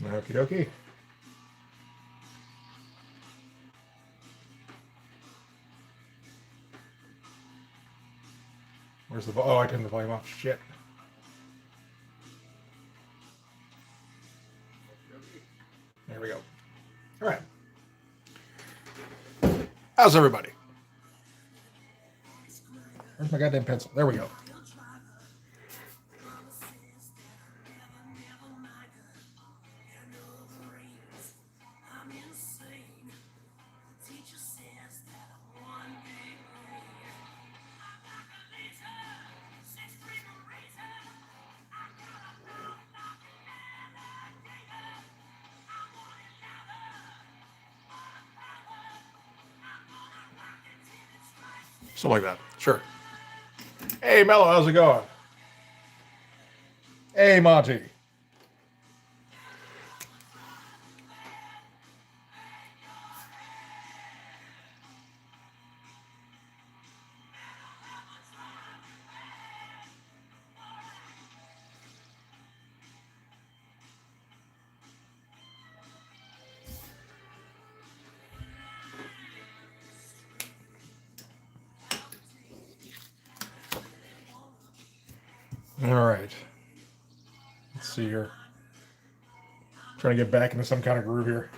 Okie dokie. Where's the oh, I turned the volume off. Shit. There we go. All right. How's everybody? Where's my goddamn pencil? There we go. Something like that. Sure. Hey, Mello, how's it going? Hey, Monty. All right. Let's see here. Trying to get back into some kind of groove here.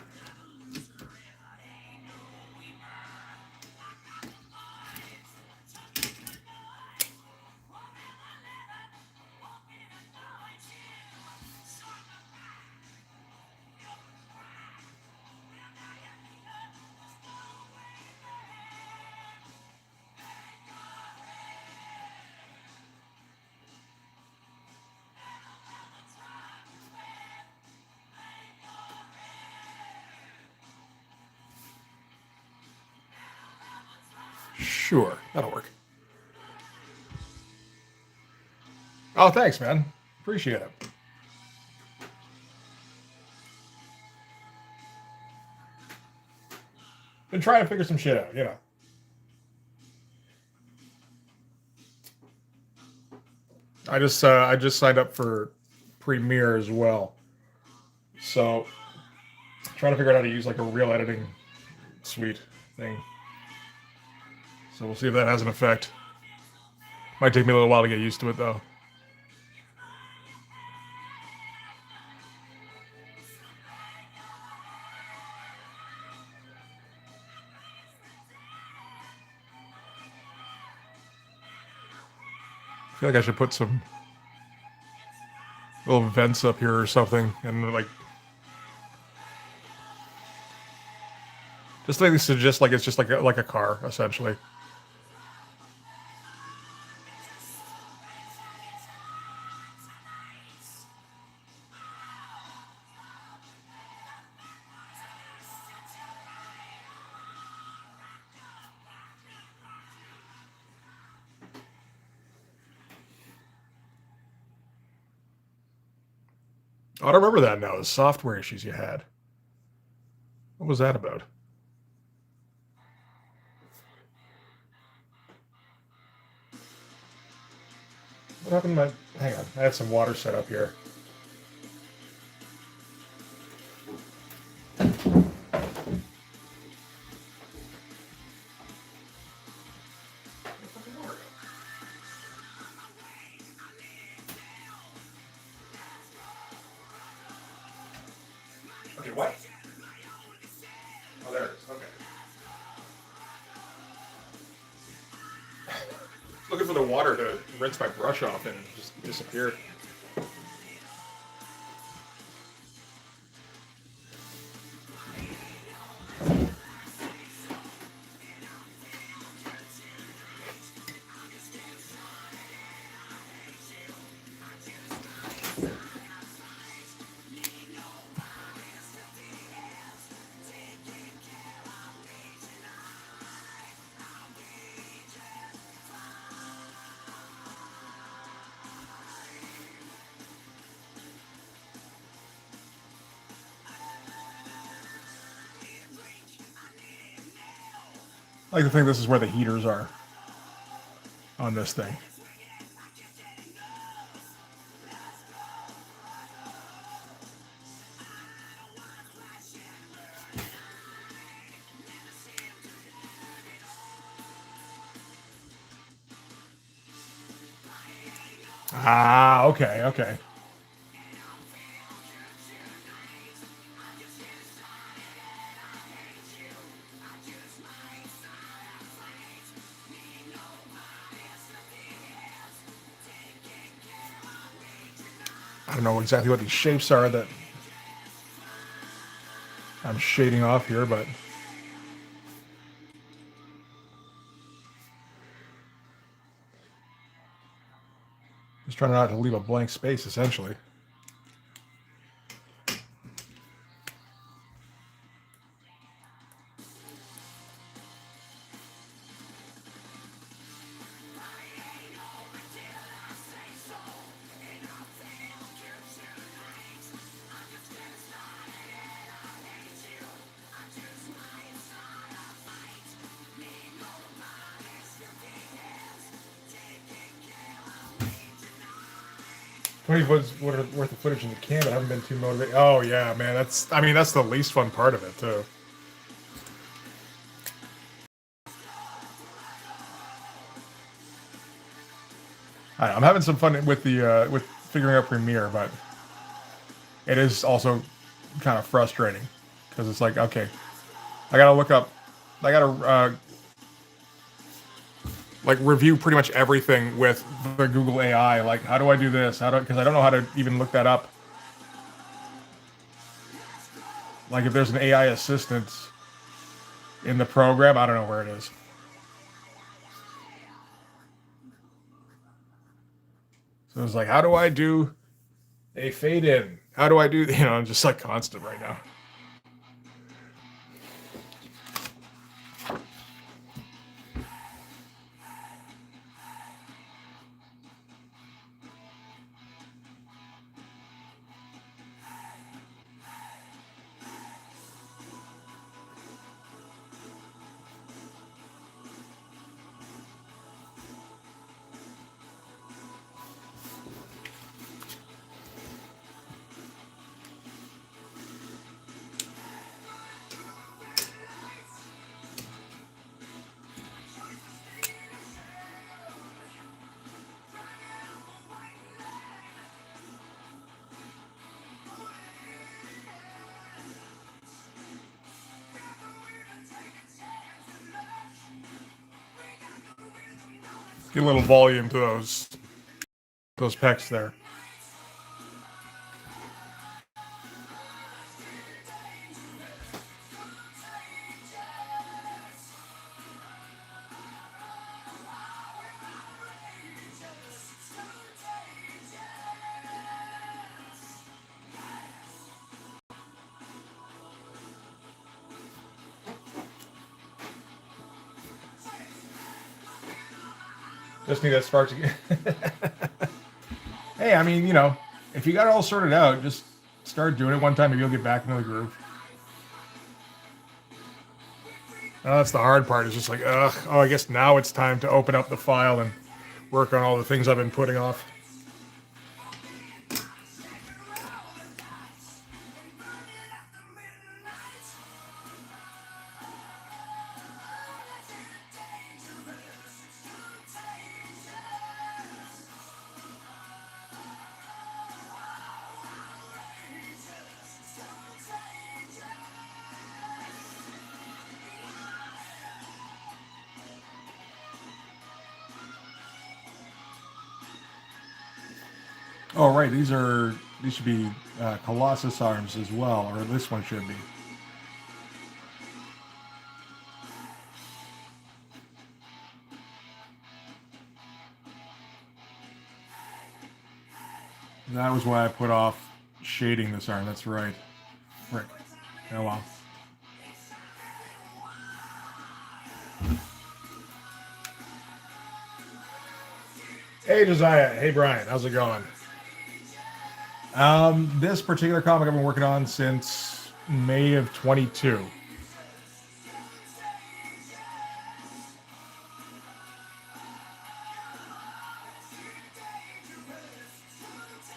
Sure, that'll work. Oh, thanks, man. Appreciate it. Been trying to figure some shit out, you know. I just signed up for Premiere as well, so trying to figure out how to use like a real editing suite thing. So we'll see if that has an effect. Might take me a little while to get used to it, though. I feel like I should put some little vents up here or something, and like just like this is just like it's just like a car essentially. I don't remember that now. The software issues you had. What was that about? What happened to my... Hang on. I had some water set up here. Okay, what? Oh, there it is. Okay. Looking for the water to rinse my brush off and it just disappeared. I like to think this is where the heaters are on this thing. Ah, okay, okay. I don't know exactly what these shapes are that I'm shading off here, but just trying not to leave a blank space, essentially. Worth of footage in the can, but I haven't been too motivated. Oh yeah, man, that's the least fun part of it too. I'm having some fun with the with figuring out Premiere, but it is also kind of frustrating because it's like, okay, I gotta look up, I gotta like review pretty much everything with the Google AI. Like, how do I do this? Because I don't know how to even look that up. Like, if there's an AI assistant in the program, I don't know where it is. So it's like, how do I do a fade in? How do I do? I'm just like constant right now. Get a little volume to those pecs there. Just need that spark to get. Hey, I mean, if you got it all sorted out, just start doing it one time and you'll get back into the groove. That's the hard part. Is just like, ugh. Oh, I guess now it's time to open up the file and work on all the things I've been putting off. Oh, right. These should be Colossus arms as well, or this one should be. That was why I put off shading this arm. That's right. Frick. Oh well. Hey Josiah. Hey Brian. How's it going? This particular comic I've been working on since May of 22.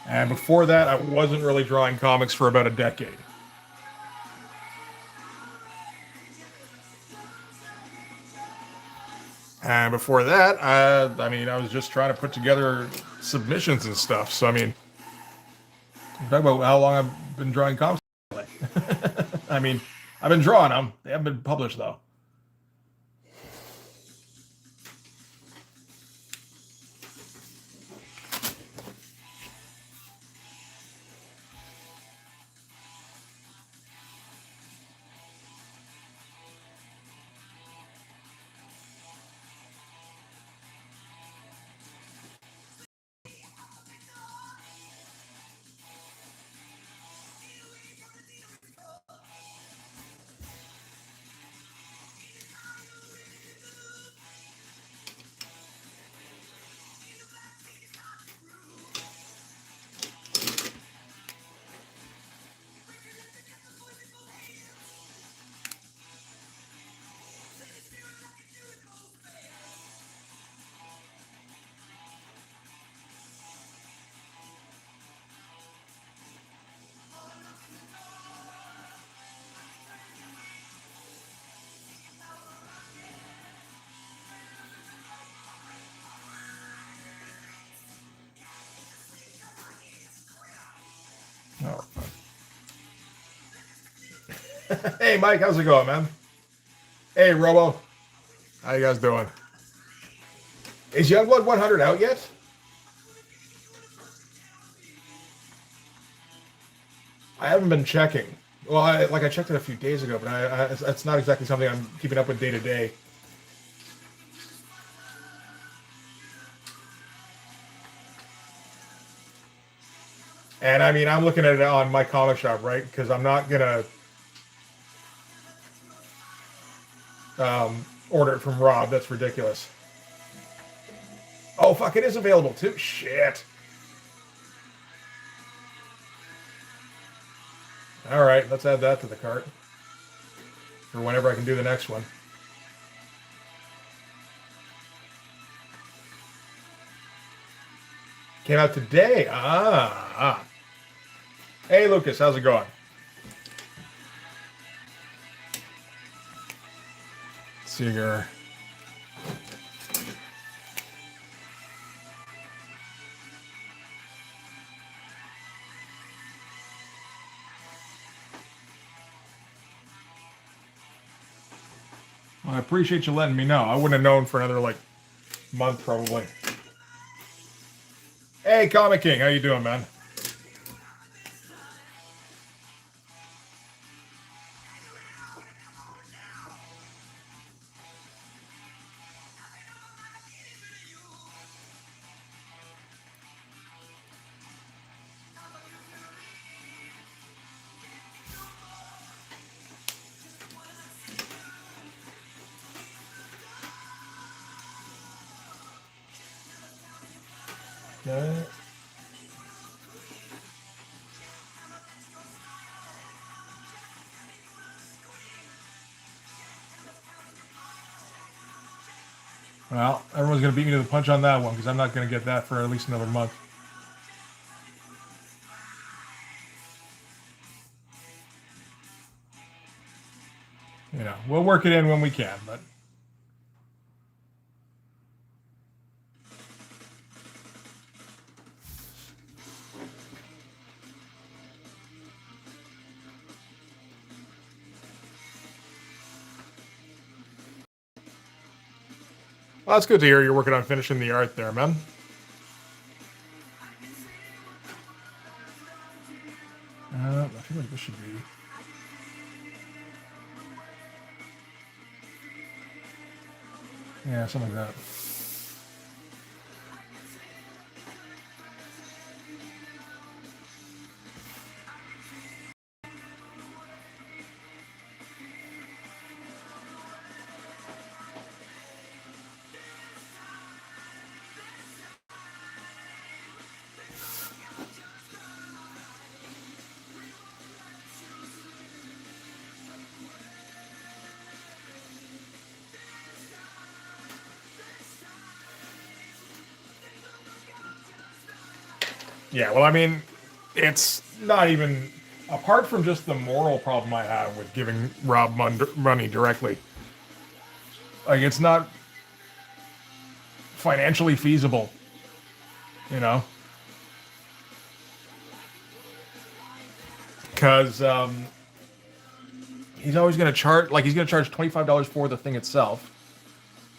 And before that, I wasn't really drawing comics for about a decade. And before that, I was just trying to put together submissions and stuff. So I mean, talk about how long I've been drawing comics. I mean, I've been drawing them. They haven't been published though. Oh. Hey, Mike, how's it going, man? Hey, Robo. How you guys doing? Is Youngblood 100 out yet? I haven't been checking. Well, I checked it a few days ago, but it's not exactly something I'm keeping up with day to day. And I mean, I'm looking at it on my comic shop, right? Because I'm not gonna order it from Rob. That's ridiculous. Oh fuck! It is available too. Shit. All right, let's add that to the cart for whenever I can do the next one. Came out today. Hey, Lucas, how's it going? Seeger. Well, I appreciate you letting me know. I wouldn't have known for another, like, month, probably. Hey, Comic King, how you doing, man? Okay. Well, everyone's going to beat me to the punch on that one because I'm not going to get that for at least another month. You know, we'll work it in when we can, but... Well, that's good to hear you're working on finishing the art there, man. I feel like this should be... Yeah, something like that. Yeah, well, I mean, it's not even, apart from just the moral problem I have with giving Rob money directly, like, it's not financially feasible you know, because he's always going to charge, like he's going to charge $25 for the thing itself.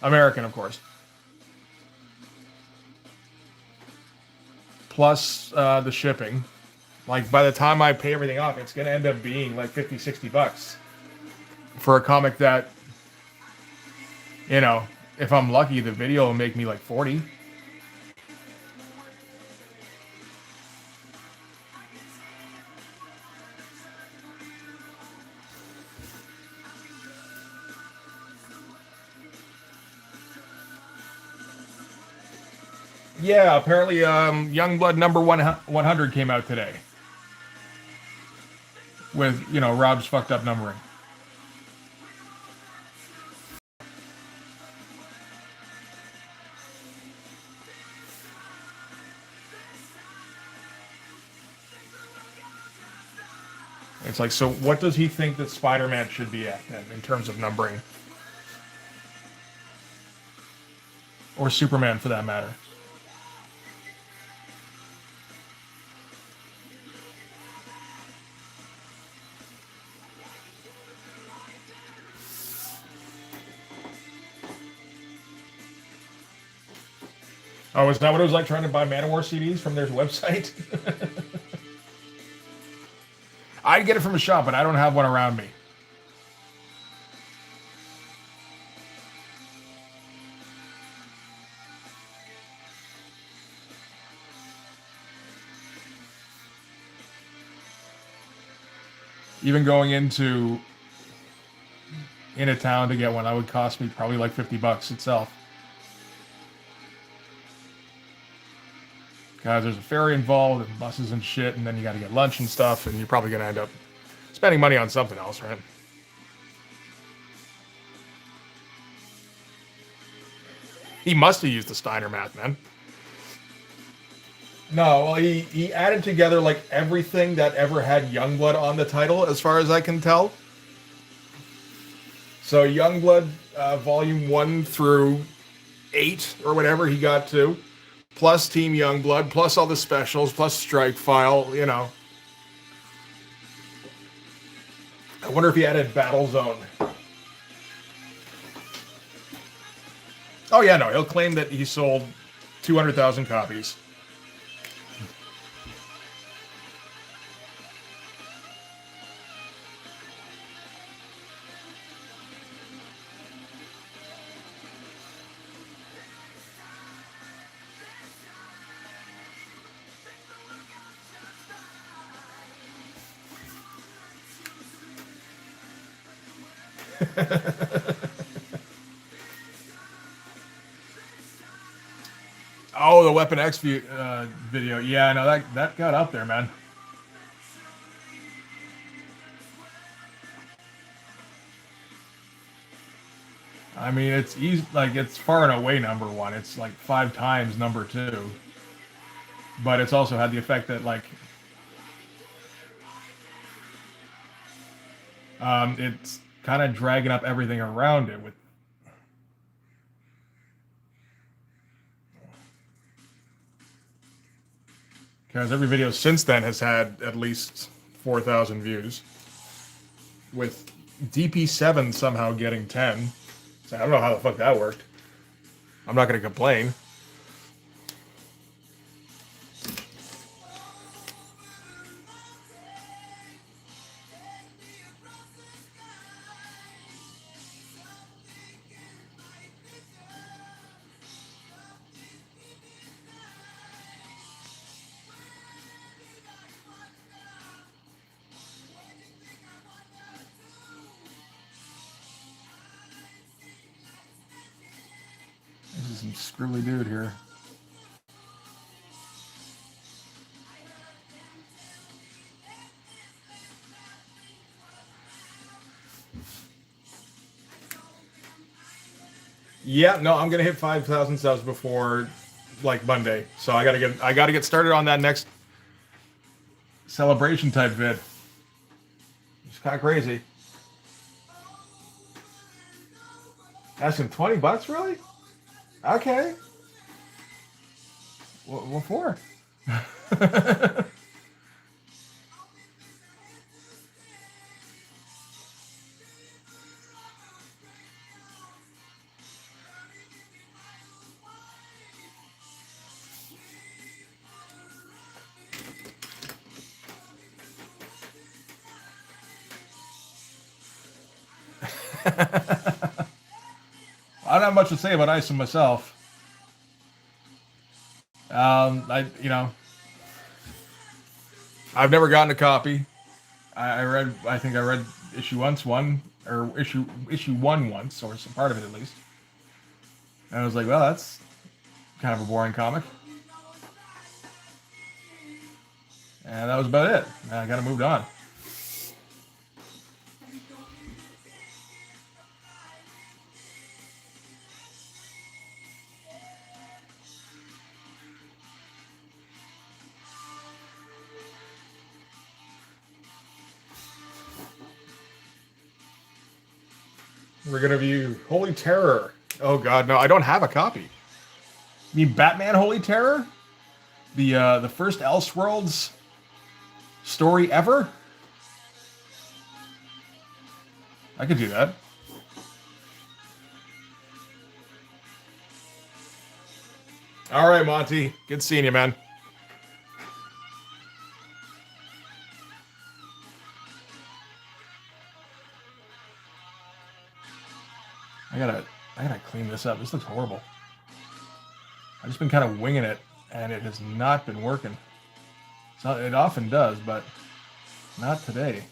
American, of course. Plus the shipping. Like by the time I pay everything off, it's going to end up being like 50, 60 bucks for a comic that, you know, if I'm lucky, the video will make me like 40. Yeah, apparently Youngblood number 100 came out today. With, you know, Rob's fucked up numbering. It's like, so what does he think that Spider-Man should be at then, in terms of numbering? Or Superman, for that matter. Oh, is that what it was like trying to buy Manowar CDs from their website? I'd get it from a shop, but I don't have one around me. Even going into a town to get one, that would cost me probably like 50 bucks itself. Because there's a ferry involved and buses and shit, and then you got to get lunch and stuff, and you're probably going to end up spending money on something else, right? He must have used the Steiner math, man. No, well, he added together like everything that ever had Youngblood on the title, as far as I can tell. So Youngblood, volume 1 through 8 or whatever he got to, plus Team Youngblood, plus all the specials, plus Strike File, you know. I wonder if he added Battle Zone. Oh yeah, no, he'll claim that he sold 200,000 copies. Oh, the Weapon X video. Yeah, no, that got up there, man. I mean, it's easy, like it's far and away number 1. It's like 5 times number 2. But it's also had the effect that like it's kind of dragging up everything around it with. Because every video since then has had at least 4,000 views, with DP7 somehow getting 10. So I don't know how the fuck that worked. I'm not going to complain. This is some screwy dude here. Yeah, no, I'm gonna hit 5,000 subs before like Monday, so I gotta get started on that next celebration type vid. It's kind of crazy. Asking 20 bucks, really? Okay. What for? I don't have much to say about Isom myself. You know, I've never gotten a copy. I think I read issue one once, or some part of it at least. And I was like, well, that's kind of a boring comic. And that was about it. And I kind of moved on. We're gonna view Holy Terror. Oh God, no! I don't have a copy. You mean Batman Holy Terror? The first Elseworlds story ever? I could do that. All right, Monty. Good seeing you, man. I gotta clean this up. This looks horrible. I've just been kind of winging it, and it has not been working. It often does, but not today.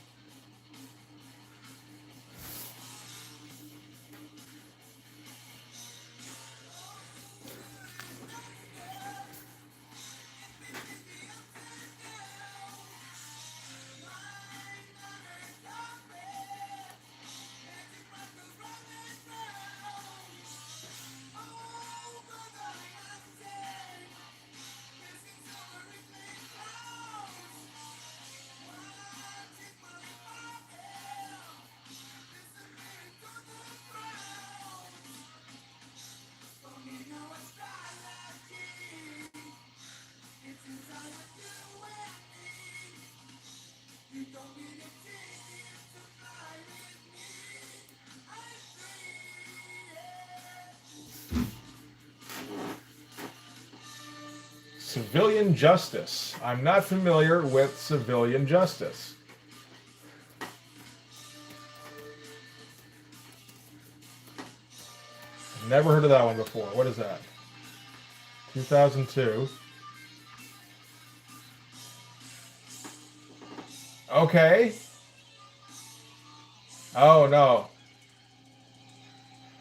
Civilian justice. I'm not familiar with civilian justice. Never heard of that one before. What is that? 2002. Okay. Oh no.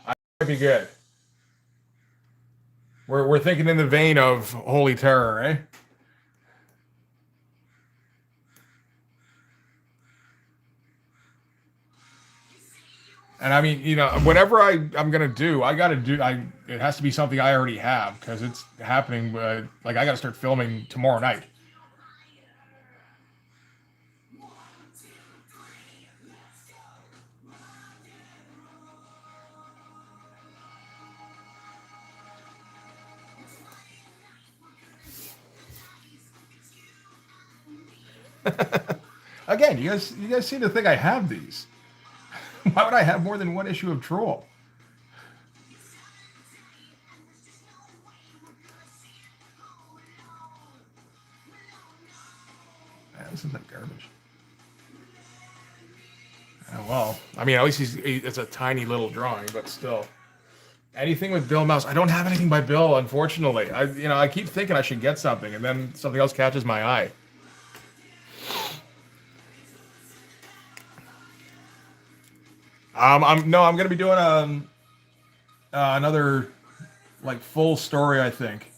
I might be good. We're thinking in the vein of Holy Terror, eh? And I mean, you know, whatever I'm gonna do, it has to be something I already have because it's happening. Like I got to start filming tomorrow night. Again, you guys seem to think I have these. Why would I have more than one issue of Troll? Man, this is like garbage. Oh, well, I mean, at least it's a tiny little drawing, but still. Anything with Bill Mouse. I don't have anything by Bill, unfortunately. I keep thinking I should get something, and then something else catches my eye. I'm gonna be doing another like full story. I think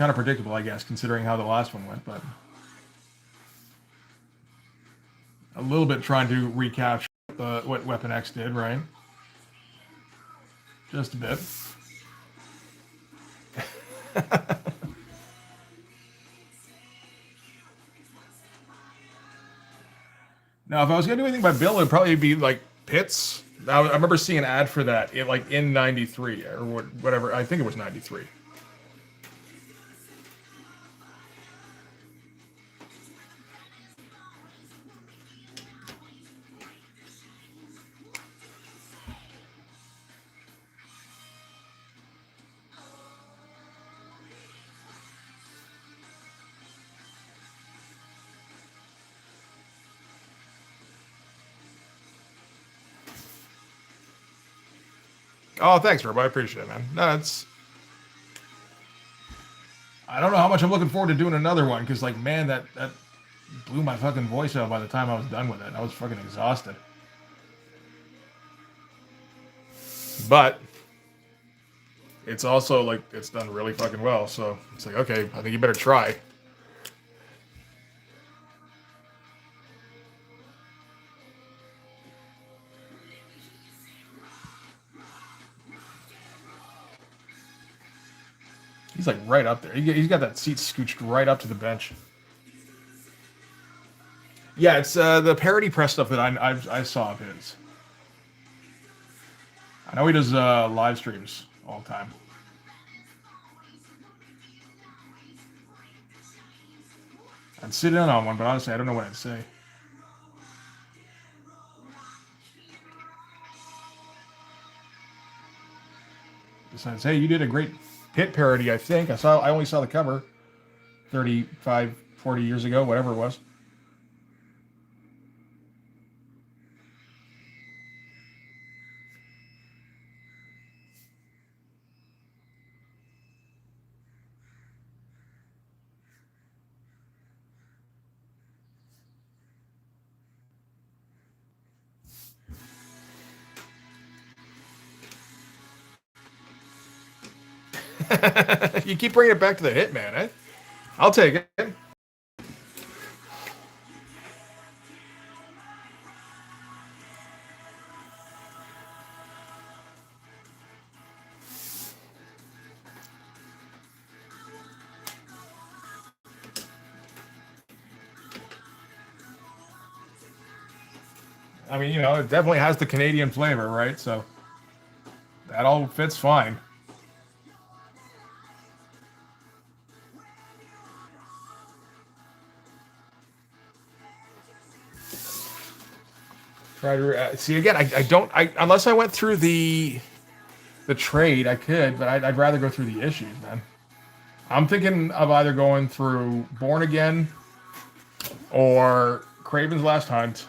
kind of predictable, I guess, considering how the last one went, but a little bit trying to recapture what Weapon X did, right? Just a bit. Now, if I was gonna do anything by Bill, it'd probably be like Hits. I remember seeing an ad for that in '93 or whatever. I think it was '93. Oh, thanks, Rob. I appreciate it, man. No, it's. I don't know how much I'm looking forward to doing another one because, like, man, that blew my fucking voice out by the time I was done with it. I was fucking exhausted. But it's also like it's done really fucking well. So it's like, okay, I think you better try. He's like right up there. He's got that seat scooched right up to the bench. Yeah, it's the parody press stuff that I saw of his. I know he does live streams all the time. I'd sit in on one, but honestly, I don't know what I'd say. Besides, hey, you did a great Hit parody, I think. I only saw the cover 35, 40 years ago, whatever it was. You keep bringing it back to the Hitman, eh? I'll take it. I mean, you know, it definitely has the Canadian flavor, right? So that all fits fine. Try to see again. I don't. Unless I went through the trade, I could, but I'd rather go through the issues, man. I'm thinking of either going through Born Again or Craven's Last Hunt.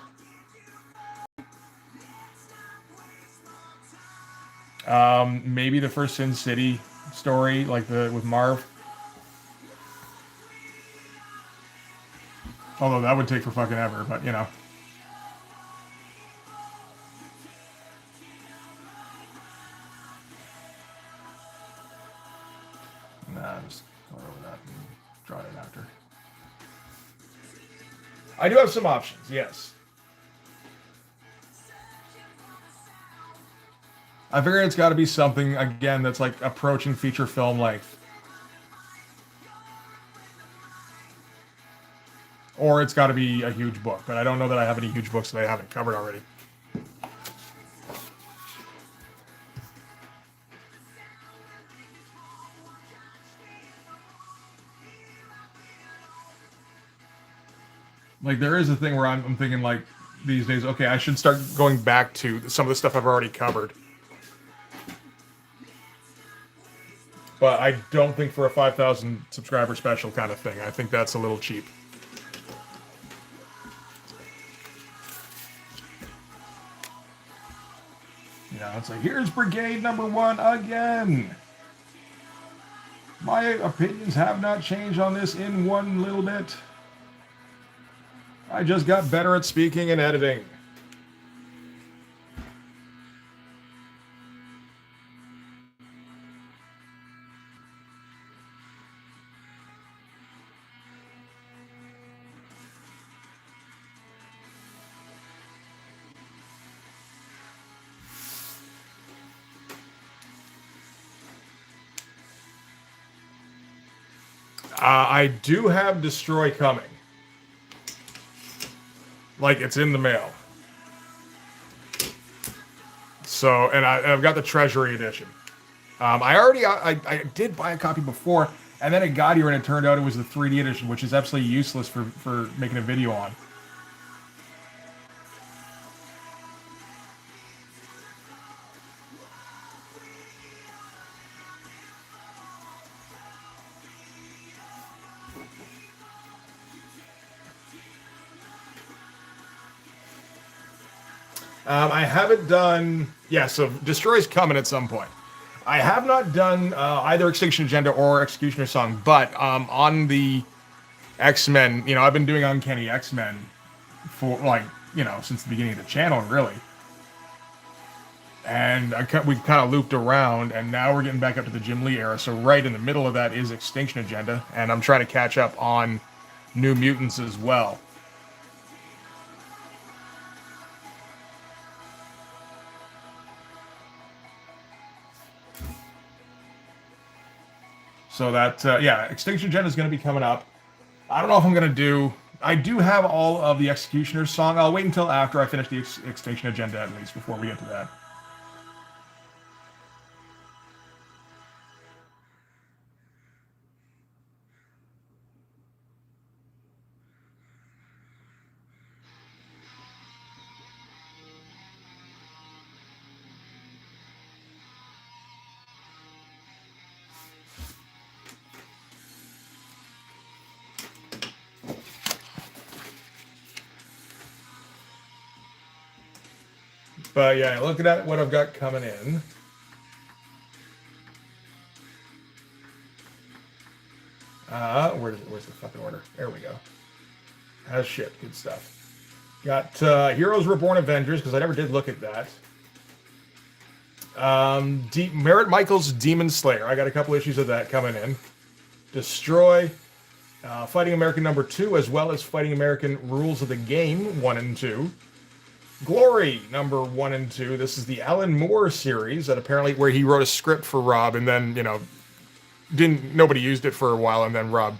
Maybe the first Sin City story, like with Marv. Although that would take for fucking ever, but you know. Nah, just go over that and draw it after. I do have some options, yes. I figure it's got to be something, again, that's like approaching feature film length. Or it's got to be a huge book, but I don't know that I have any huge books that I haven't covered already. Like, there is a thing where I'm thinking, like, these days, okay, I should start going back to some of the stuff I've already covered. But I don't think for a 5,000 subscriber special kind of thing. I think that's a little cheap. You know, it's like, here's Brigade number 1 again. My opinions have not changed on this in one little bit. I just got better at speaking and editing. I do have Destroy coming. Like, it's in the mail. So, and I've got the Treasury edition. I did buy a copy before, and then it got here, and it turned out it was the 3D edition, which is absolutely useless for making a video on. I haven't done... Yeah, so Destroy's coming at some point. I have not done either Extinction Agenda or Executioner Song, but on the X-Men, you know, I've been doing Uncanny X-Men for, like, you know, since the beginning of the channel, really. And we've kind of looped around, and now we're getting back up to the Jim Lee era. So right in the middle of that is Extinction Agenda, and I'm trying to catch up on New Mutants as well. So that, yeah, Extinction Agenda is going to be coming up. I don't know if I'm going to do... I do have all of the Executioner's Song. I'll wait until after I finish the Extinction Agenda, at least, before we get to that. But yeah, looking at what I've got coming in. Where's the fucking order? There we go. Has shit, good stuff. Got Heroes Reborn Avengers, because I never did look at that. Merritt Michaels' Demon Slayer. I got a couple issues of that coming in. Destroy. Fighting American #2, as well as Fighting American Rules of the Game 1 and 2. Glory #1 and 2. This is the Alan Moore series that apparently where he wrote a script for Rob and then, you know, nobody used it for a while, and then Rob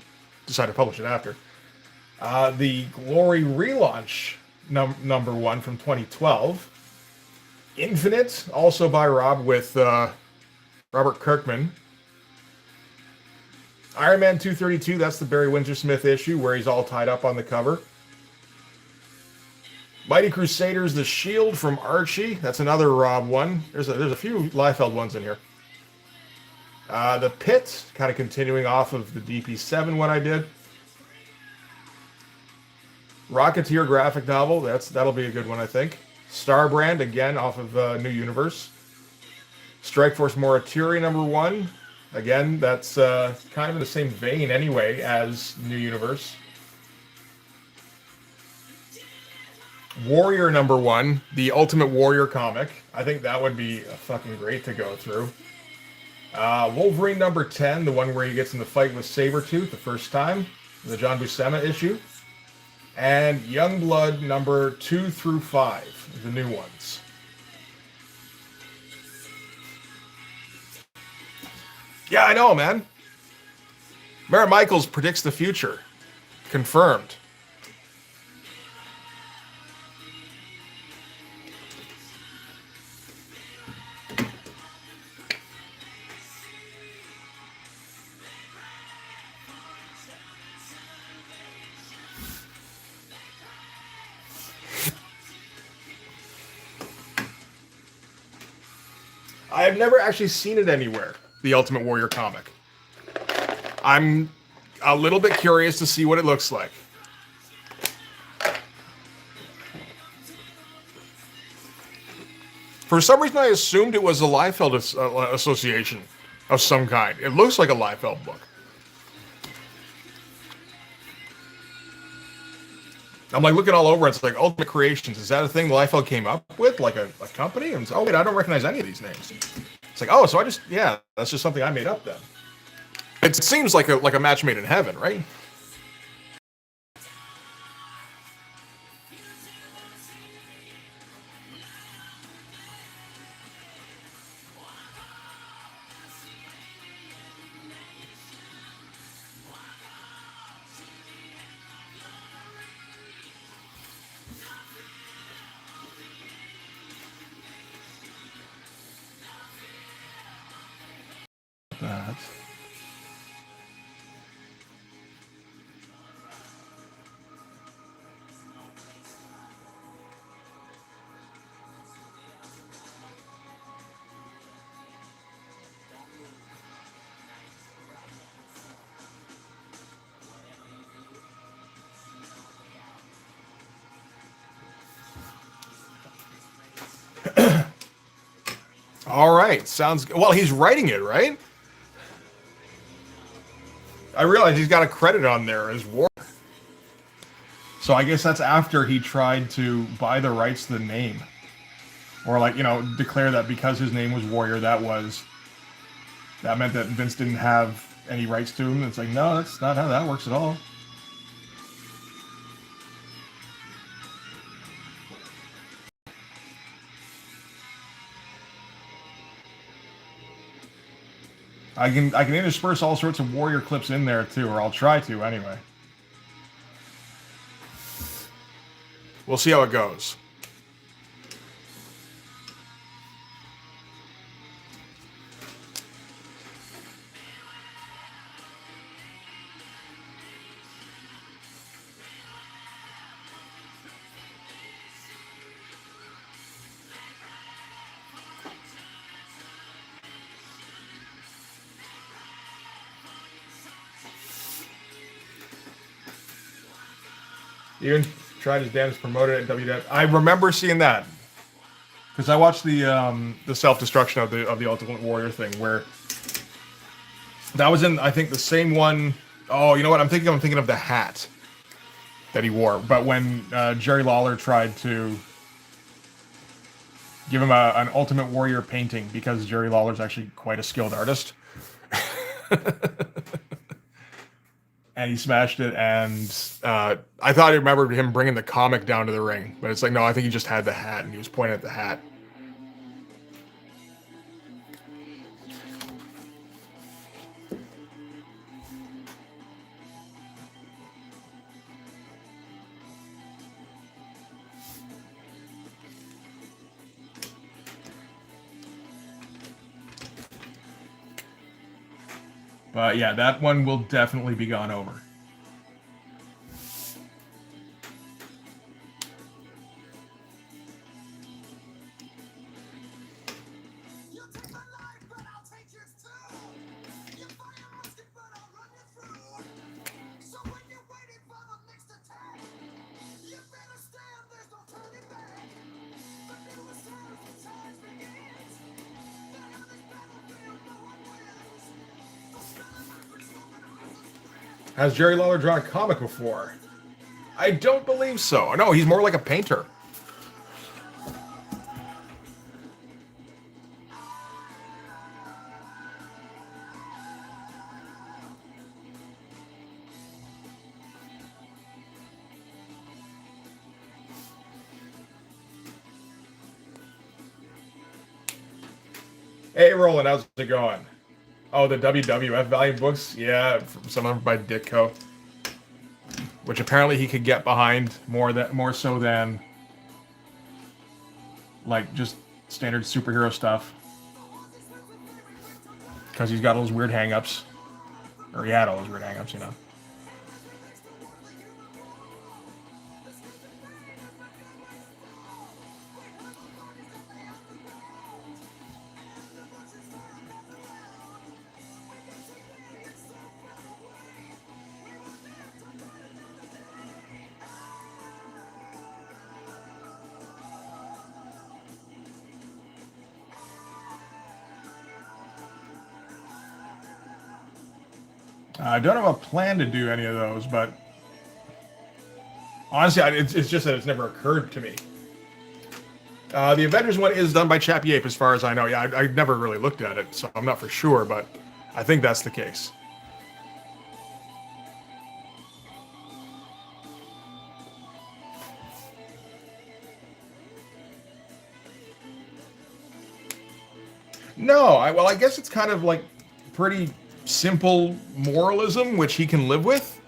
decided to publish it after. The Glory relaunch #1 from 2012. Infinite, also by Rob with Robert Kirkman. Iron Man 232, that's the Barry Windsor-Smith issue where he's all tied up on the cover. Mighty Crusaders, The Shield from Archie. That's another Rob one. There's a few Liefeld ones in here. The Pit, kind of continuing off of the DP7 one I did. Rocketeer graphic novel. That'll be a good one, I think. Starbrand, again, off of New Universe. Strikeforce Morituri #1. Again, that's kind of in the same vein anyway as New Universe. Warrior #1, the Ultimate Warrior comic. I think that would be fucking great to go through. Wolverine #10, the one where he gets in the fight with Sabretooth the first time, the John Buscema issue. And Youngblood #2 through 5, the new ones. Yeah, I know, man. Merritt Michaels predicts the future. Confirmed. I have never actually seen it anywhere, the Ultimate Warrior comic. I'm a little bit curious to see what it looks like. For some reason, I assumed it was a Liefeld association of some kind. It looks like a Liefeld book. I'm like looking all over, and it's like Ultimate Creations. Is that a thing Liefeld came up with, like a company? And oh wait, I don't recognize any of these names. It's like, oh, so that's just something I made up then. It seems like a match made in heaven, right? All right, sounds good. Well, he's writing it, right? I realize he's got a credit on there as Warrior. So I guess that's after he tried to buy the rights to the name. Or like, declare that because his name was Warrior, that meant that Vince didn't have any rights to him. It's like, no, that's not how that works at all. I can intersperse all sorts of Warrior clips in there too, or I'll try to anyway. We'll see how it goes. Even tried his damnedest to promote it at WWF. I remember seeing that because I watched the self-destruction of the Ultimate Warrior thing, where that was in, I think, the same one. Oh, you know what? I'm thinking of the hat that he wore. But when Jerry Lawler tried to give him an Ultimate Warrior painting, because Jerry Lawler's actually quite a skilled artist. And he smashed it, and I thought I remembered him bringing the comic down to the ring, but it's like, no, I think he just had the hat, and he was pointing at the hat. But yeah, that one will definitely be gone over. Has Jerry Lawler drawn a comic before? I don't believe so. No, he's more like a painter. Hey, Roland, how's it going? Oh, the WWF volume books? Yeah, some of them by Ditko. Which apparently he could get behind more so than like just standard superhero stuff. Because he's got all those weird hang-ups. Or he had all those weird hang-ups, I don't have a plan to do any of those, but honestly, it's just that it's never occurred to me. The Avengers one is done by Chappie Ape, as far as I know. Yeah, I never really looked at it, so I'm not for sure, but I think that's the case. No, I guess it's kind of like pretty simple moralism, which he can live with.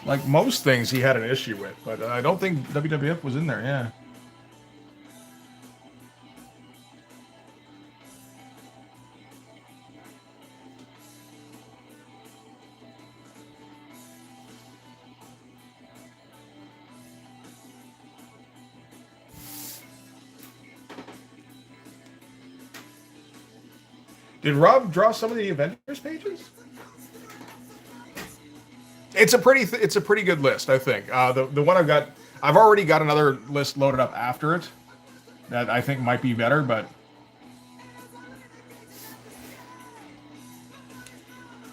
Like most things he had an issue with, but I don't think WWF was in there, yeah. Did Rob draw some of the Avengers pages? It's a pretty good list, I think. The one I've already got another list loaded up after it that I think might be better, but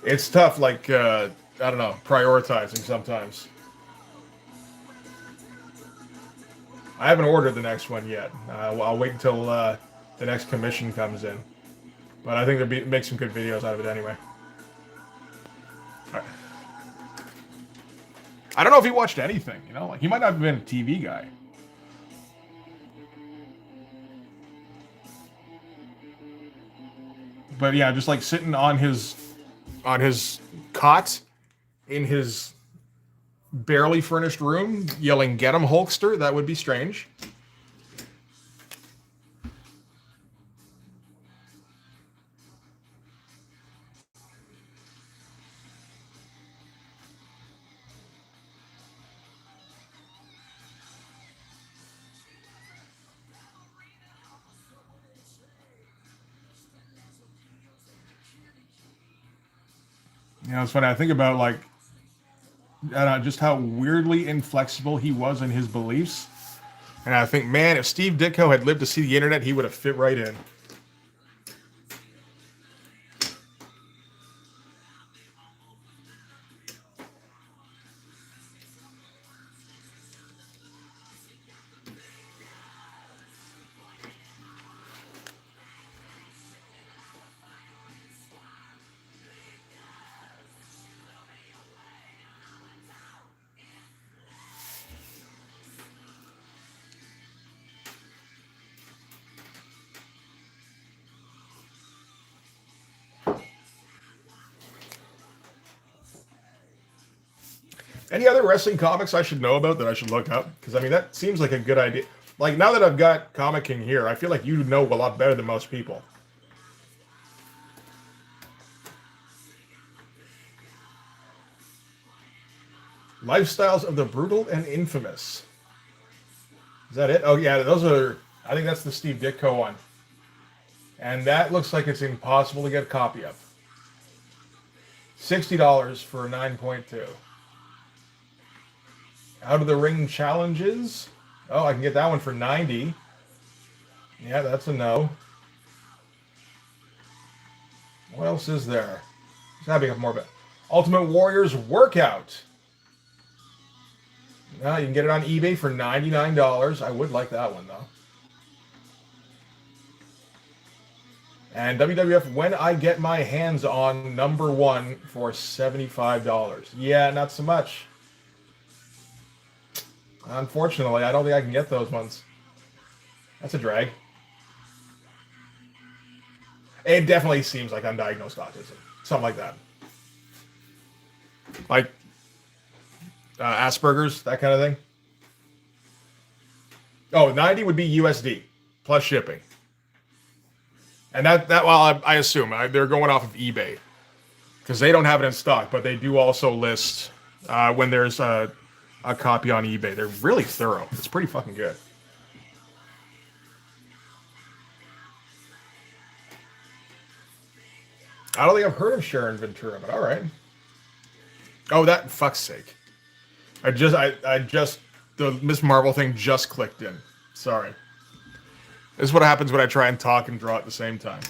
it's tough. Like I don't know, prioritizing sometimes. I haven't ordered the next one yet. I'll wait until the next commission comes in, but I think they'll make some good videos out of it anyway. I don't know if he watched anything, you know? Like, he might not have been a TV guy. But yeah, just like sitting on his cot in his barely furnished room, yelling, "Get him, Hulkster," that would be strange. You know, it's funny. I think about like just how weirdly inflexible he was in his beliefs, and I think, man, if Steve Ditko had lived to see the internet, he would have fit right in. Any other wrestling comics I should know about that I should look up? Because, I mean, that seems like a good idea. Like, now that I've got Comic King here, I feel like you know a lot better than most people. Lifestyles of the Brutal and Infamous. Is that it? Oh, yeah, those are... I think that's the Steve Ditko one. And that looks like it's impossible to get a copy of. $60 for a 9.2. Out of the Ring Challenges. Oh, I can get that one for 90. Yeah, that's a no. What else is there? Just having up more of it. Ultimate Warriors Workout. No, you can get it on eBay for $99. I would like that one, though. And WWF When I Get My Hands On #1 for $75. Yeah, not so much. Unfortunately, I don't think I can get those ones. That's a drag. It definitely seems like undiagnosed autism. Something like that. Like Asperger's, that kind of thing. Oh, 90 would be USD plus shipping. And well, I assume they're going off of eBay because they don't have it in stock, but they do also list when there's a copy on eBay. They're really thorough. It's pretty fucking good. I don't think I've heard of Sharon Ventura, but all right. Oh, that fuck's sake! I just the Miss Marvel thing just clicked in. Sorry. This is what happens when I try and talk and draw at the same time.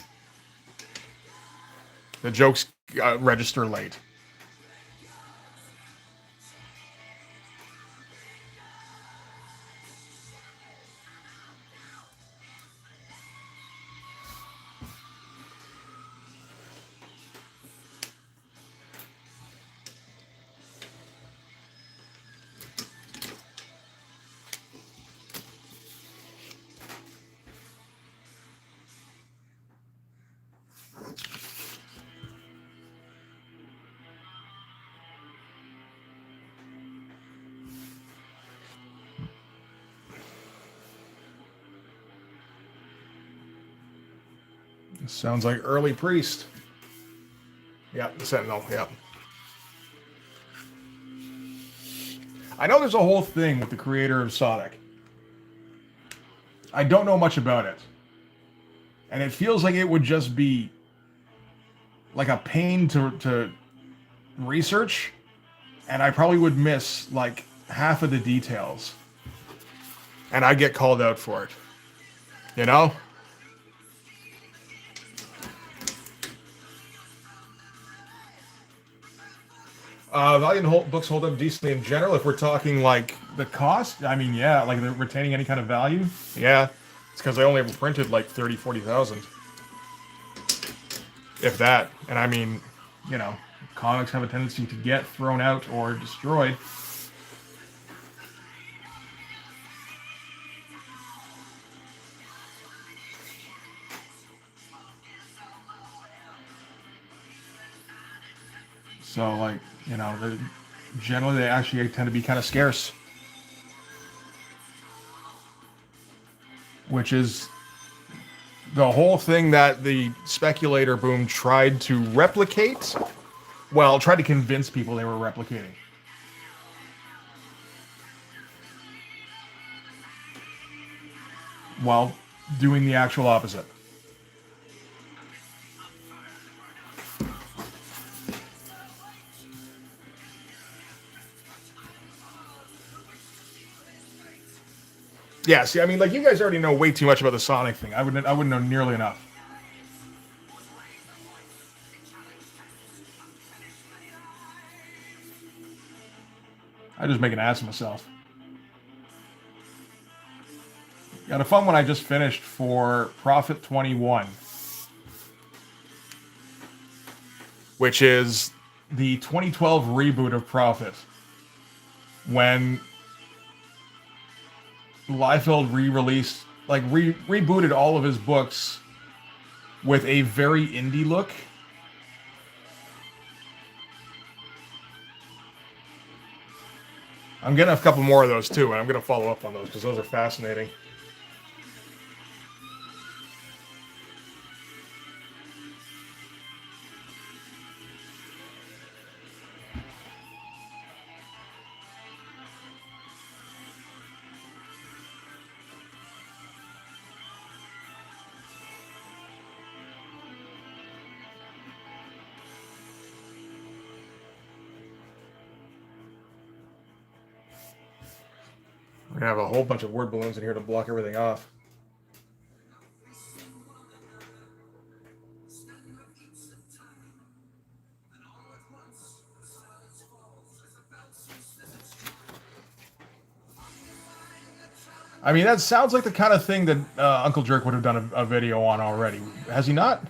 The jokes register late. Sounds like early Priest. Yeah, the Sentinel, yeah. I know there's a whole thing with the creator of Sonic. I don't know much about it. And it feels like it would just be like a pain to research, and I probably would miss like half of the details, and I get called out for it. You know? Valiant books hold up decently in general. If we're talking like the cost, I mean, yeah, like they're retaining any kind of value. Yeah, it's because they only ever printed like 30, 40,000. If that. And I mean, you know, comics have a tendency to get thrown out or destroyed. So, like, you know, generally they actually tend to be kind of scarce. Which is the whole thing that the speculator boom tried to replicate. Well, tried to convince people they were replicating. While doing the actual opposite. Yeah, see, I mean, like, you guys already know way too much about the Sonic thing. I wouldn't know nearly enough. I just make an ass of myself. Got a fun one I just finished for Prophet 21. Which is the 2012 reboot of Prophet. When Liefeld re-released, like rebooted all of his books with a very indie look. I'm getting a couple more of those too, and I'm going to follow up on those because those are fascinating. We're going to have a whole bunch of word balloons in here to block everything off. I mean, that sounds like the kind of thing that Uncle Jerk would have done a video on already. Has he not?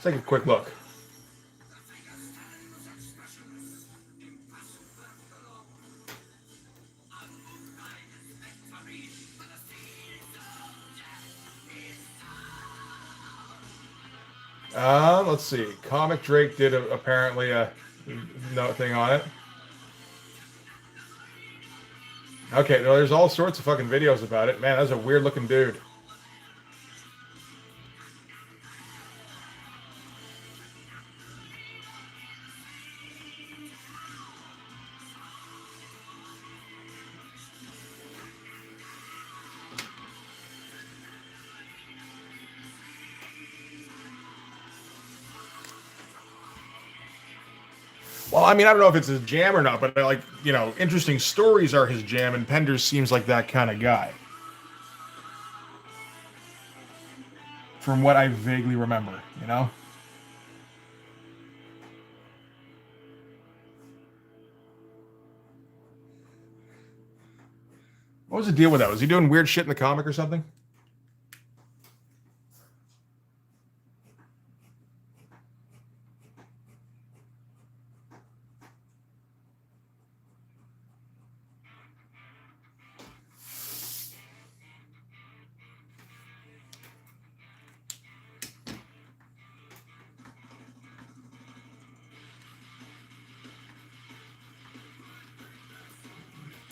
Let's take a quick look. Let's see. Comic Drake did apparently a note thing on it. Okay, well, there's all sorts of fucking videos about it. Man, that's a weird looking dude. Well, I mean, I don't know if it's his jam or not, but like, you know, interesting stories are his jam, and Penders seems like that kind of guy. From what I vaguely remember, you know? What was the deal with that? Was he doing weird shit in the comic or something?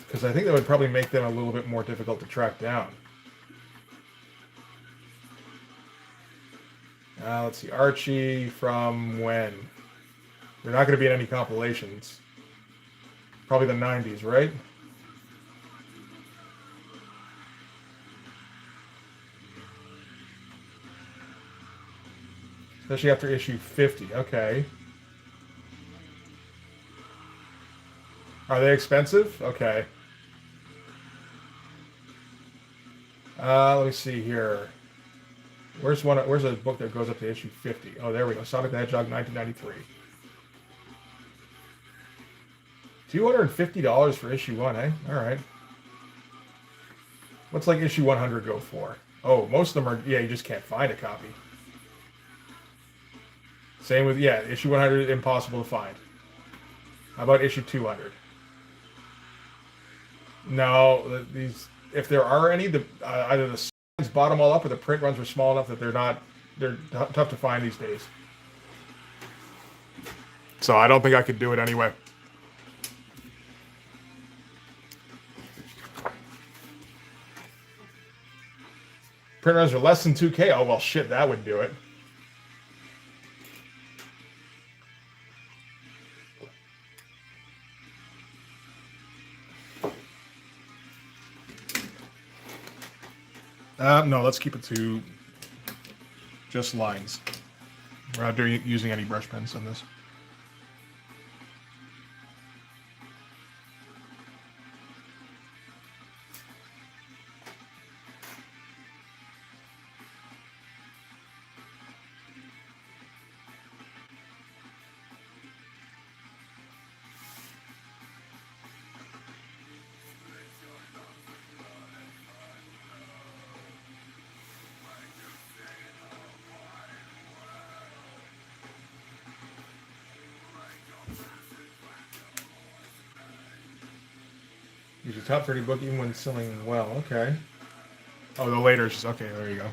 Because I think that would probably make them a little bit more difficult to track down. Let's see. Archie from when? They're not going to be in any compilations. Probably the 90s, right? Especially after issue 50. Okay. Are they expensive? Okay. Let me see here. Where's a book that goes up to issue 50? Oh, there we go. Sonic the Hedgehog, 1993. $250 for issue 1, eh? All right. What's like issue 100 go for? Oh, most of them are, yeah, you just can't find a copy. Same with, yeah, issue 100, impossible to find. How about issue 200? No, these, if there are any, either the signs bottom all up or the print runs are small enough that they're tough to find these days. So I don't think I could do it anyway. Print runs are less than 2K. Oh, well, shit, that would do it. No, let's keep it to just lines. We're not using any brush pens on this. Use a top 30 book even when selling well. Okay. Oh, the later. Okay, there you go.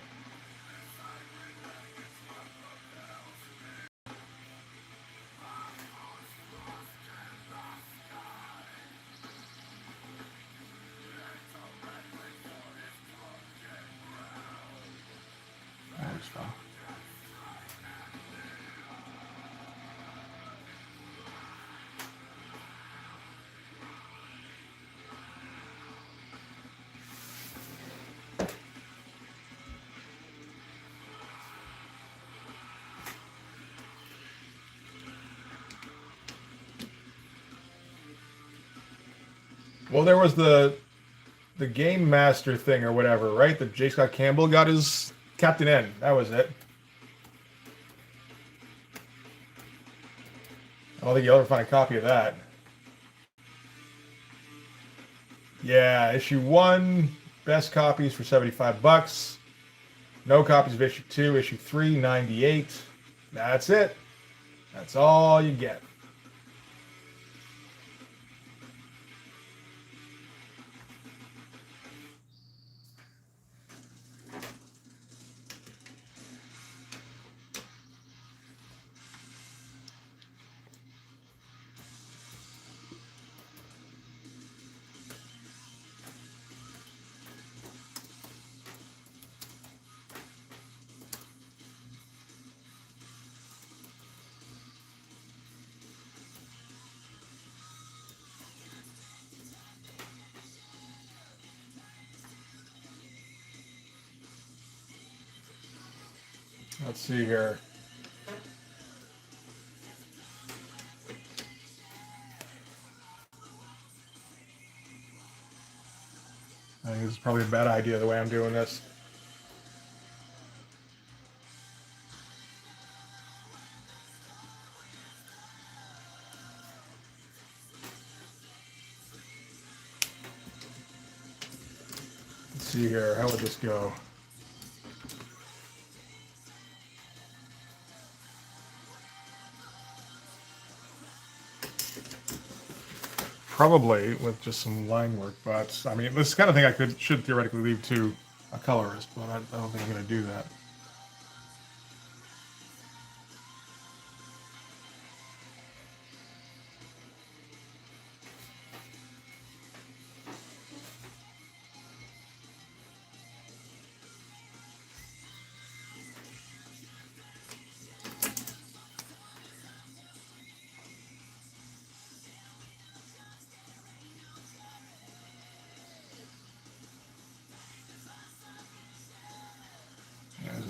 That was fun. Well, there was the Game Master thing or whatever, right? That J. Scott Campbell got his Captain N. That was it. I don't think you'll ever find a copy of that. Yeah, issue 1, best copies for $75. No copies of issue 2, issue 3, 98. That's it. That's all you get. Let's see here. I think this is probably a bad idea the way I'm doing this. Let's see here. How would this go? Probably with just some line work, but I mean, this is the kind of thing I should theoretically leave to a colorist, but I don't think I'm going to do that.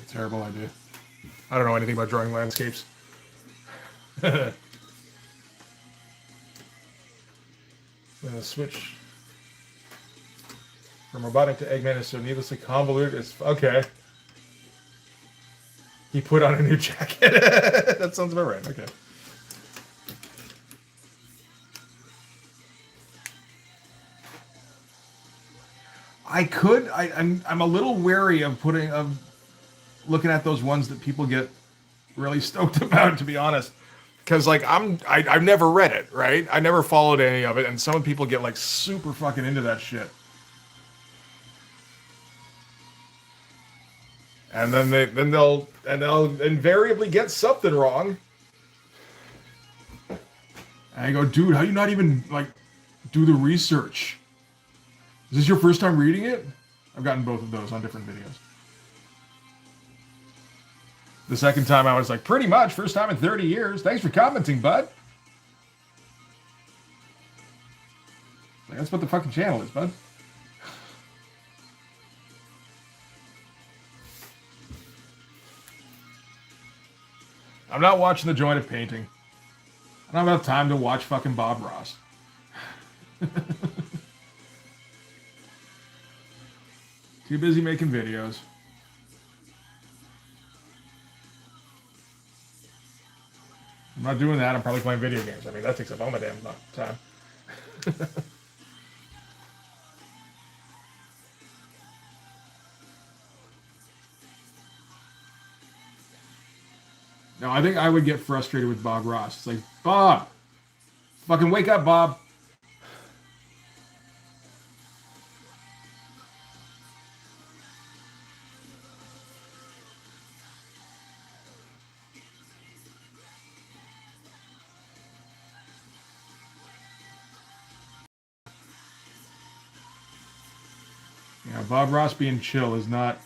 Terrible idea. I don't know anything about drawing landscapes. Switch from robotic to Eggman is so needlessly convoluted. It's okay. He put on a new jacket. That sounds about right. Okay. I'm a little wary of looking at those ones that people get really stoked about, to be honest. Because like I've never read it, right? I never followed any of it, and some people get like super fucking into that shit. And then they'll invariably get something wrong. And I go, dude, how do you not even like do the research? Is this your first time reading it? I've gotten both of those on different videos. The second time I was like, pretty much, first time in 30 years. Thanks for commenting, bud. Like, that's what the fucking channel is, bud. I'm not watching The Joint of Painting. I don't have time to watch fucking Bob Ross. Too busy making videos. I'm not doing that. I'm probably playing video games. I mean, that takes up all my damn time. No, I think I would get frustrated with Bob Ross. It's like, Bob, fucking wake up, Bob. Yeah, Bob Ross being chill is not...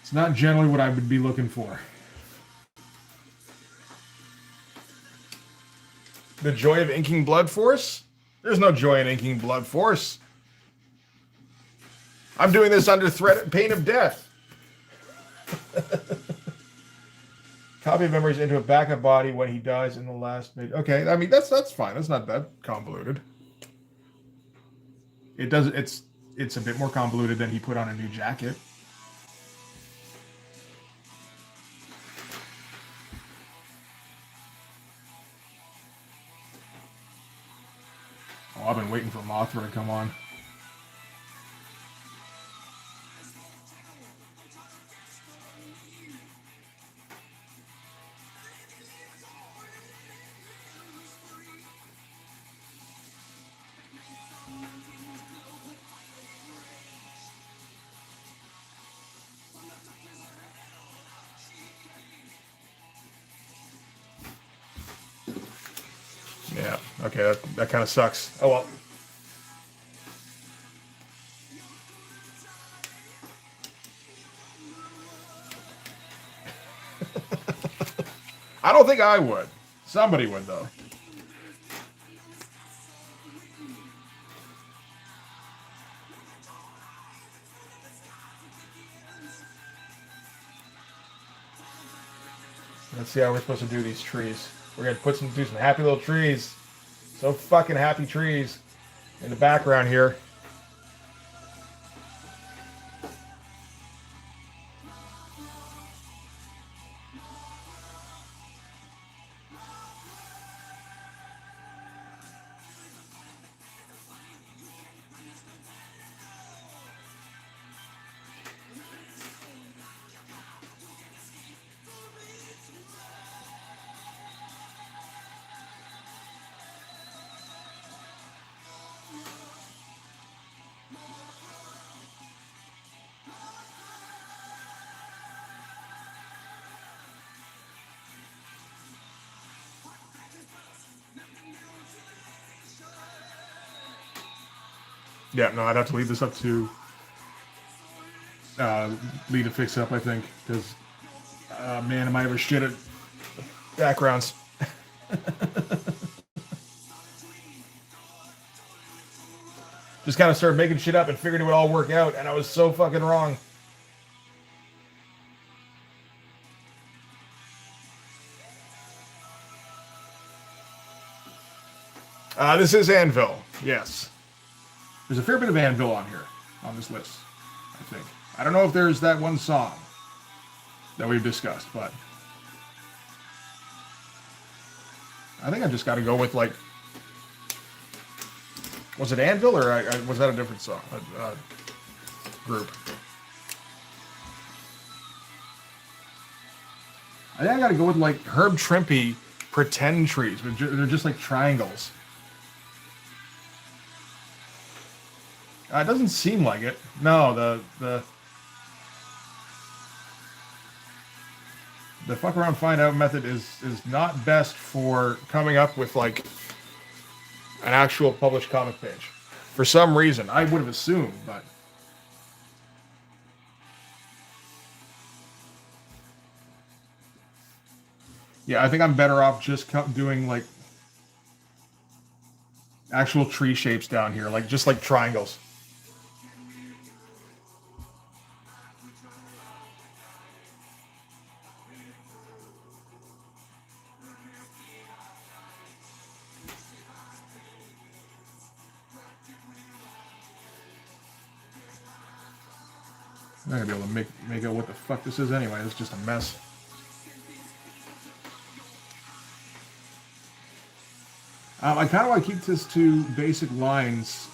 It's not generally what I would be looking for. The joy of inking Blood Force? There's no joy in inking Blood Force. I'm doing this under threat and pain of death. Copy of memories into a backup body when he dies in the last... Okay, I mean, that's fine. That's not that convoluted. It's a bit more convoluted than he put on a new jacket. Oh, I've been waiting for Mothra to come on. Yeah, okay, that kind of sucks. Oh well. I don't think I would. Somebody would, though. Let's see how we're supposed to do these trees. We're gonna do some happy little trees. So fucking happy trees in the background here. Yeah, no, I'd have to leave this up to Lee to fix up, I think, because man, am I ever shit at backgrounds. Just kind of started making shit up and figured it would all work out, and I was so fucking wrong. This is Anvil. Yes. There's a fair bit of Anvil on here, on this list, I think. I don't know if there's that one song that we've discussed, but I think I just got to go with, like, was it Anvil, or was that a different song, group? I think I got to go with, like, Herb Trimpe Pretend Trees. They're just like triangles. It doesn't seem like it. No, the fuck around find out method is not best for coming up with, like, an actual published comic page. For some reason, I would have assumed, but yeah, I think I'm better off just doing, like, actual tree shapes down here, like just like triangles. I'm not gonna be able to make out what the fuck this is anyway. It's just a mess. I kind of want to keep this to basic lines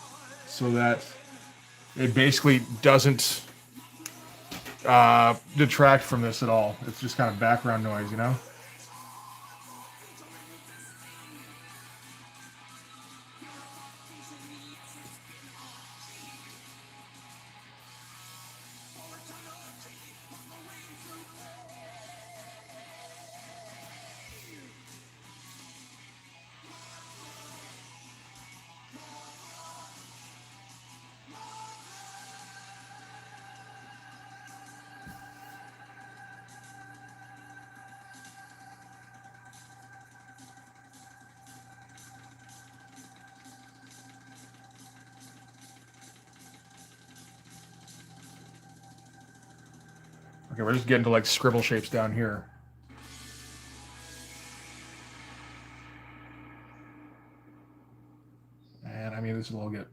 so that it basically doesn't detract from this at all. It's just kind of background noise, you know? Okay, we're just getting to, like, scribble shapes down here. And I mean, this will all get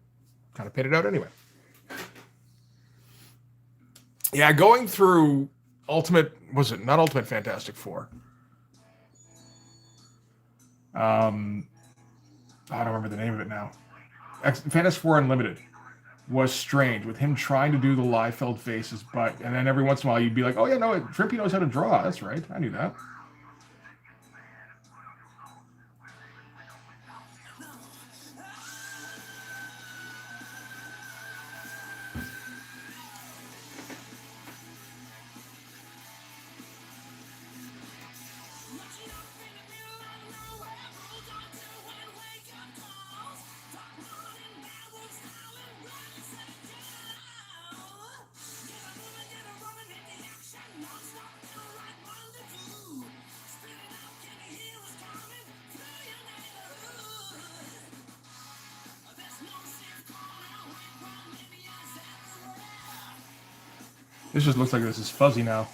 kind of pitted out anyway. Yeah, going through Ultimate, was it not Ultimate Fantastic Four? I don't remember the name of it now. Fantastic Four Unlimited was strange with him trying to do the Liefeld faces, and then every once in a while you'd be like, oh yeah, no, Trimpe knows how to draw. That's right, I knew that. This just looks like this is fuzzy now.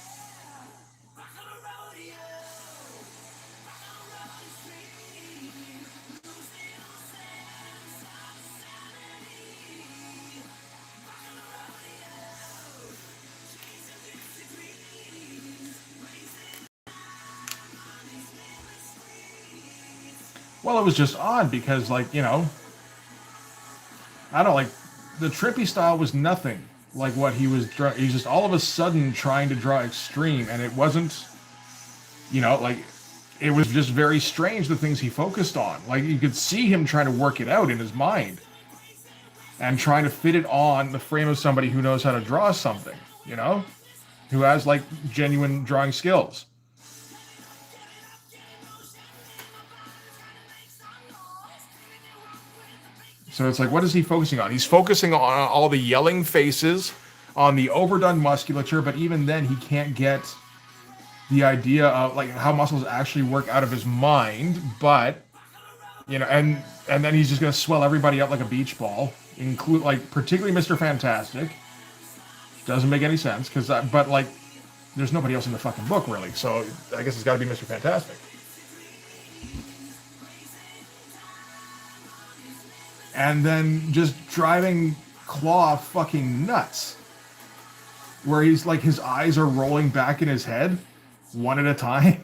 Well, it was just odd because, like, you know, I don't like the Trimpe style was nothing like what he was drawing. He's just all of a sudden trying to draw extreme, and it wasn't, you know, like, it was just very strange the things he focused on. Like, you could see him trying to work it out in his mind and trying to fit it on the frame of somebody who knows how to draw something, you know, who has, like, genuine drawing skills. So it's like, what is he focusing on? He's focusing on all the yelling faces, on the overdone musculature, but even then he can't get the idea of, like, how muscles actually work out of his mind. But, you know, and then he's just going to swell everybody up like a beach ball, include, like, particularly Mr. Fantastic. Doesn't make any sense, because, but, like, there's nobody else in the fucking book, really. So I guess it's got to be Mr. Fantastic. and then just driving Claw fucking nuts. Where he's like, his eyes are rolling back in his head, one at a time.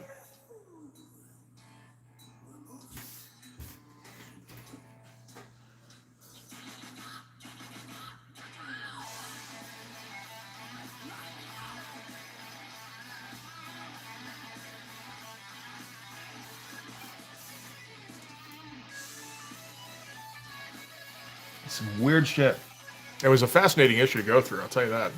Some weird shit. It was a fascinating issue to go through, I'll tell you that.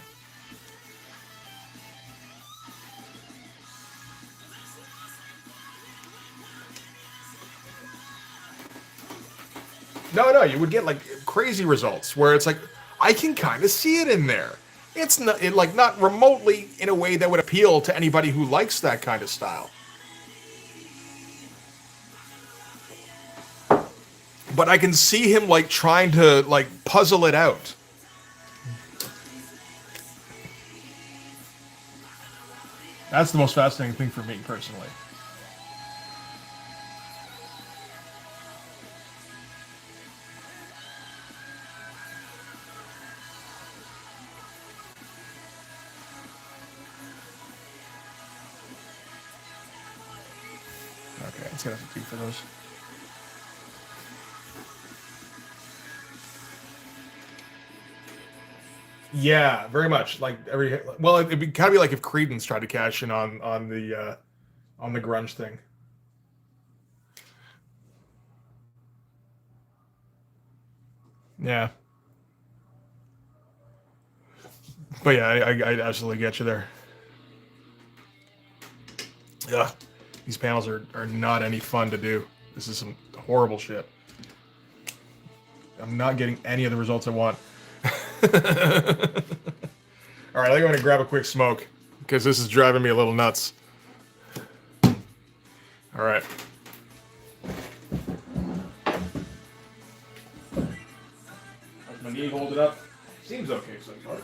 No, you would get like crazy results where it's like, I can kind of see it in there. It's not like not remotely in a way that would appeal to anybody who likes that kind of style. But I can see him like trying to like puzzle it out. That's the most fascinating thing for me personally. Okay, let's get a few for those. Yeah, very much. Like it'd be kind of be like if Creedence tried to cash in on the grunge thing. Yeah. But yeah, I absolutely get you there. Yeah, these panels are not any fun to do. This is some horrible shit. I'm not getting any of the results I want. All right, I think I'm gonna grab a quick smoke because this is driving me a little nuts. All right. How's my knee hold it up? Seems okay so far.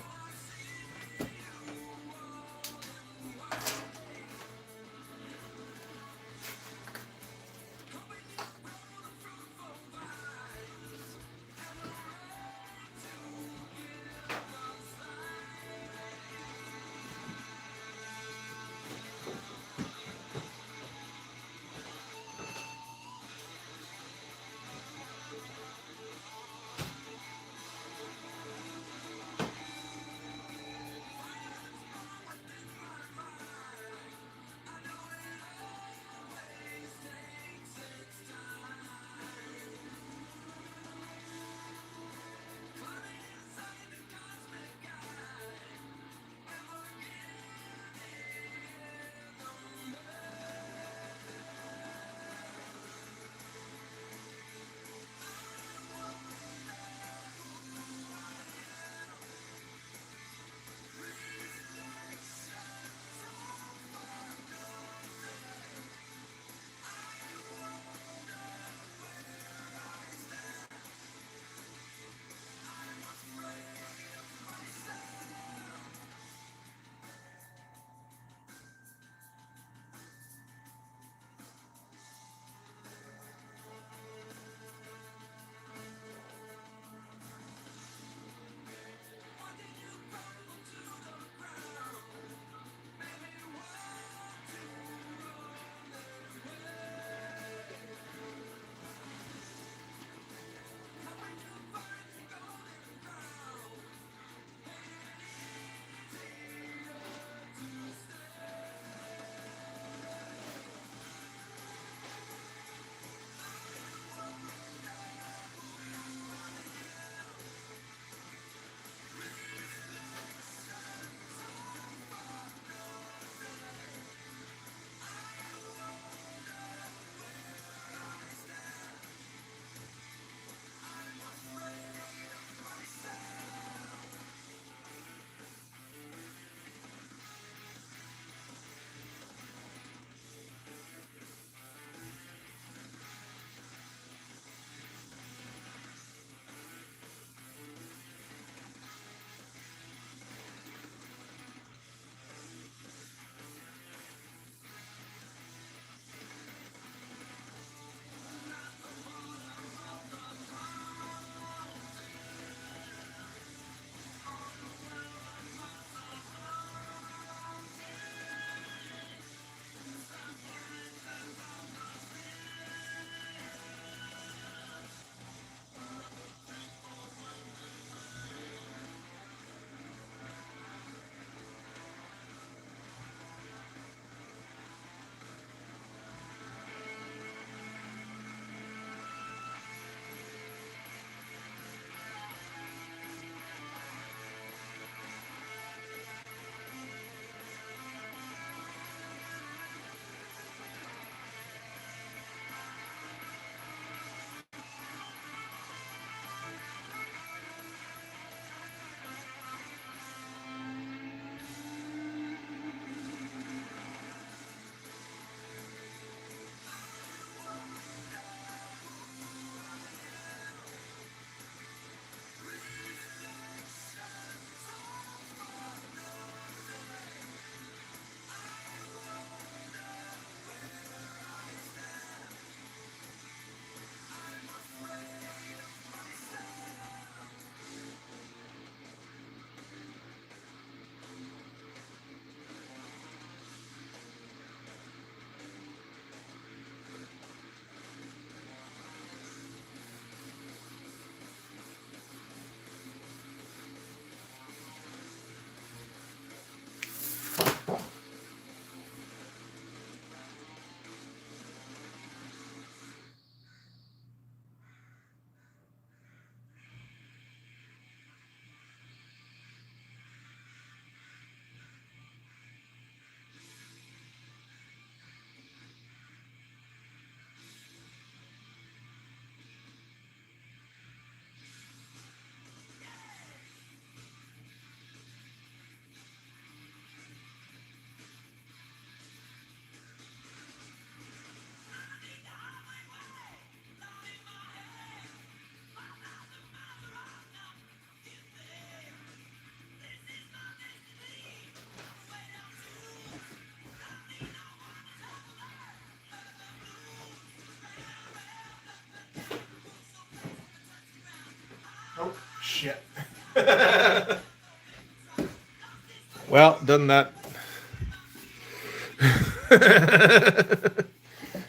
Well, doesn't that...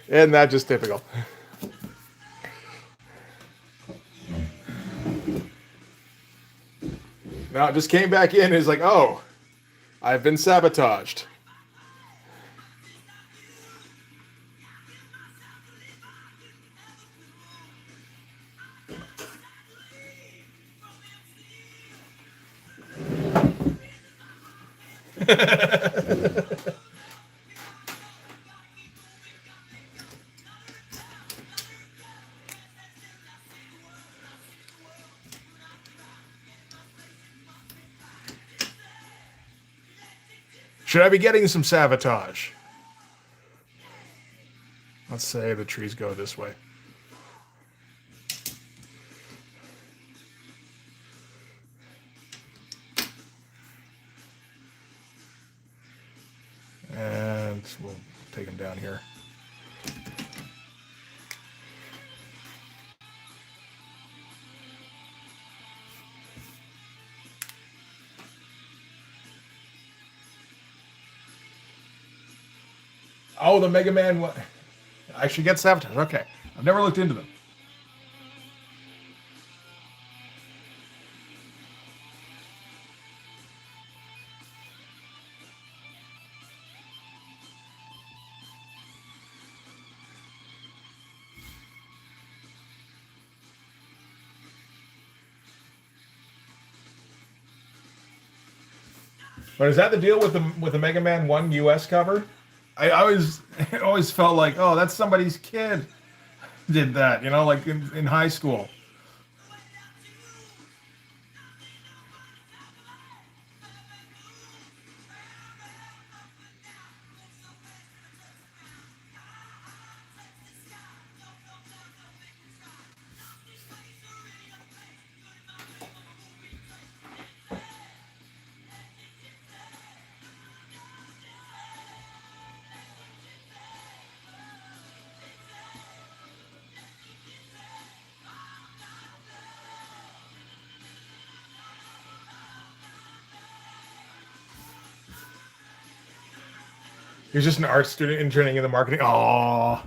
Isn't that just typical? Now it just came back in. It's like, oh, I've been sabotaged. Should I be getting some sabotage? Let's say the trees go this way. And we'll take them down here. Oh, the Mega Man one. I should get sabotage. Okay. I've never looked into them. But is that the deal with the Mega Man 1 US cover? I always felt like, oh, that's somebody's kid did that, you know, like in high school. He's just an art student interning in the marketing. Oh,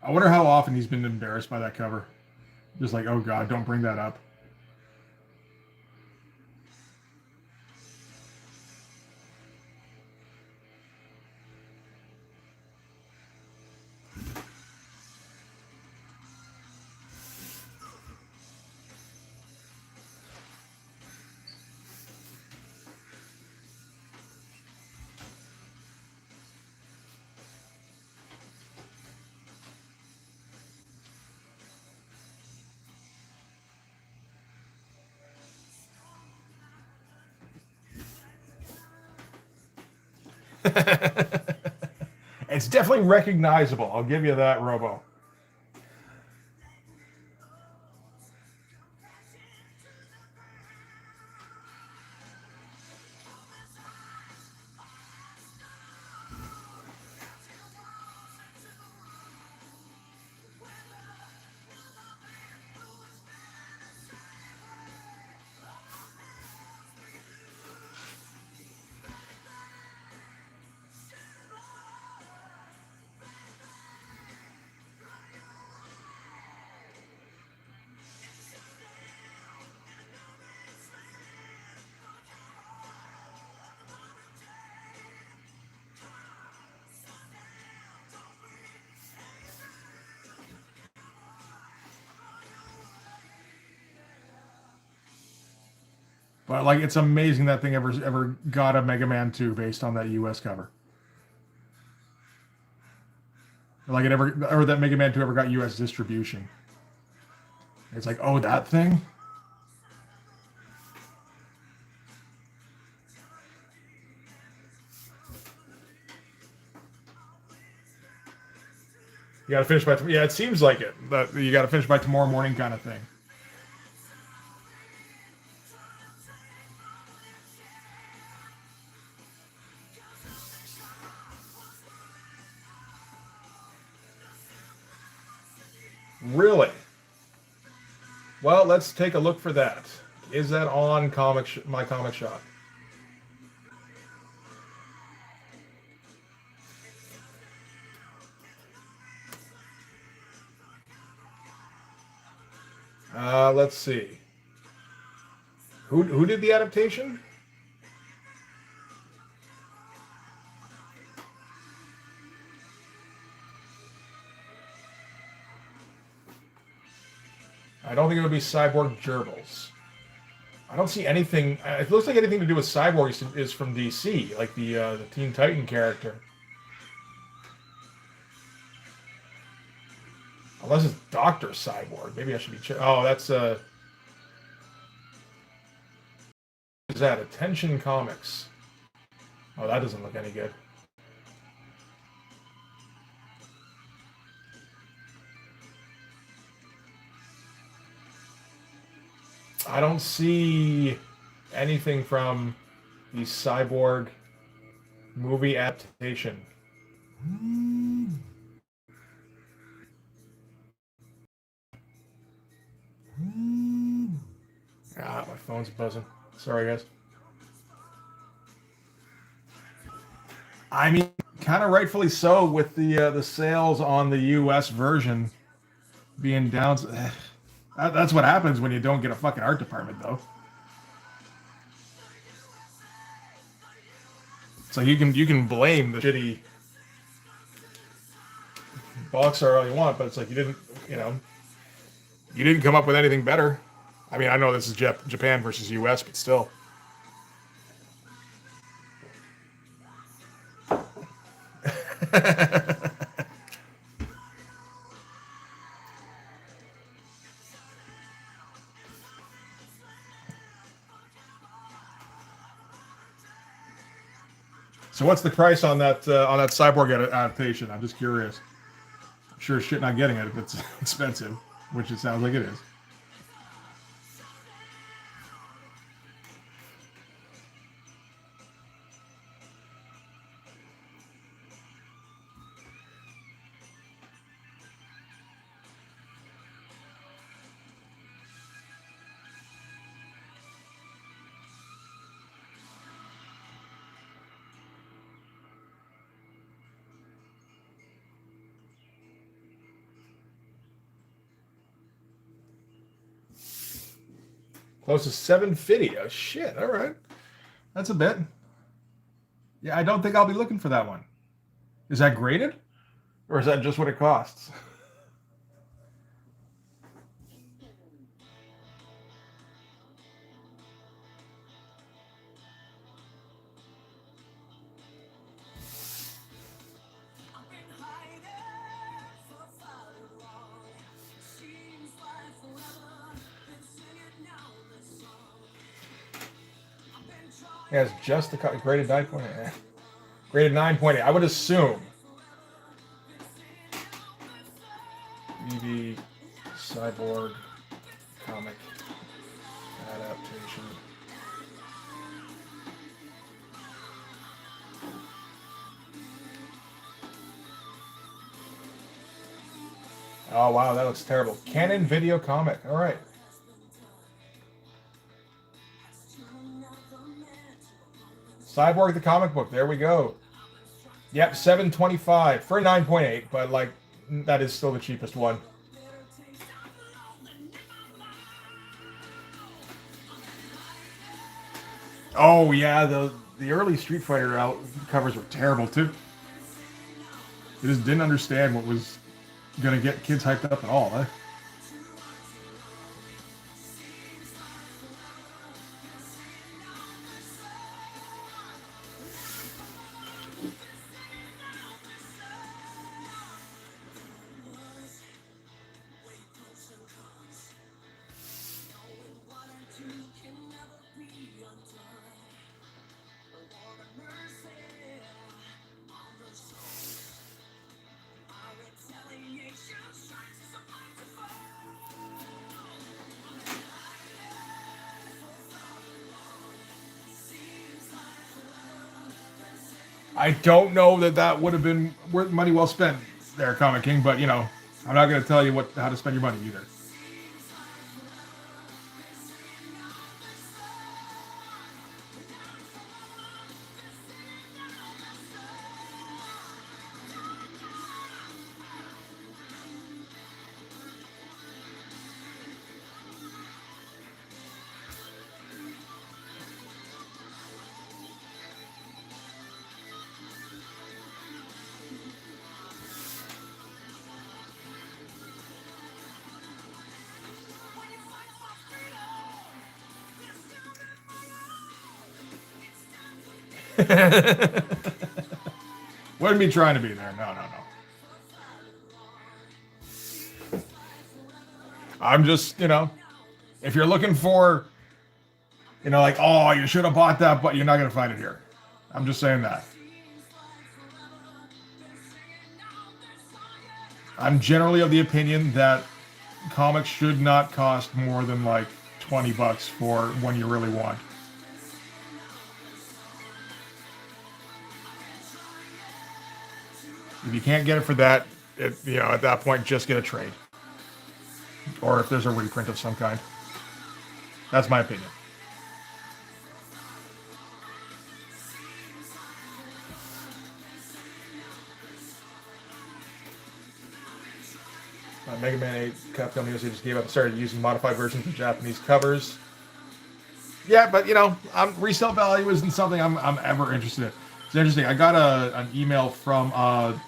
I wonder how often he's been embarrassed by that cover. Just like, oh God, don't bring that up. It's definitely recognizable. I'll give you that, Robo. But like, it's amazing that thing ever got a Mega Man 2 based on that US cover. Like or that Mega Man 2 ever got US distribution. It's like, oh, that thing? You gotta finish by, yeah, it seems like it. That you gotta finish by tomorrow morning kind of thing. Really? Well, let's take a look for that. Is that on my comic shop? Let's see. Who did the adaptation? I don't think it would be Cyborg Gerbils. I don't see anything. It looks like anything to do with Cyborg is from DC, like the Teen Titan character. Unless it's Doctor Cyborg. Maybe I should be. Oh, that's What is that? Attention Comics. Oh, that doesn't look any good. I don't see anything from the Cyborg movie adaptation. Ah, my phone's buzzing. Sorry, guys. I mean, kind of rightfully so, with the sales on the U.S. version being down. That's what happens when you don't get a fucking art department, though. So you can blame the shitty box art all you want, but it's like you didn't come up with anything better. I mean, I know this is Japan versus U.S., but still. So what's the price on that Cyborg adaptation? I'm just curious. I'm sure shit not getting it if it's expensive, which it sounds like it is. Close to 750. Oh shit! All right, that's a bit. Yeah, I don't think I'll be looking for that one. Is that graded, or is that just what it costs? Yeah, it's just the graded 9.8. Graded 9.8. I would assume. EV Cyborg comic adaptation. Oh wow, that looks terrible. Canon Video Comic. All right. Cyborg the comic book. There we go. Yep, $7.25 for a 9.8, but like that is still the cheapest one. Oh yeah, the early Street Fighter covers were terrible too. They just didn't understand what was gonna get kids hyped up at all. Eh? I don't know that would have been worth money well spent there, Comic King, but you know, I'm not going to tell you how to spend your money either. Wouldn't be trying to be there. No, no, no. I'm just, if you're looking for, like, oh, you should have bought that, but you're not going to find it here. I'm just saying that. I'm generally of the opinion that comics should not cost more than like $20 for one you really want. If you can't get it for that, at that point, just get a trade. Or if there's a reprint of some kind. That's my opinion. Mega Man 8 Capcom News just gave up and started using modified versions of Japanese covers. Yeah, but resale value isn't something I'm ever interested in. It's interesting. I got an email from a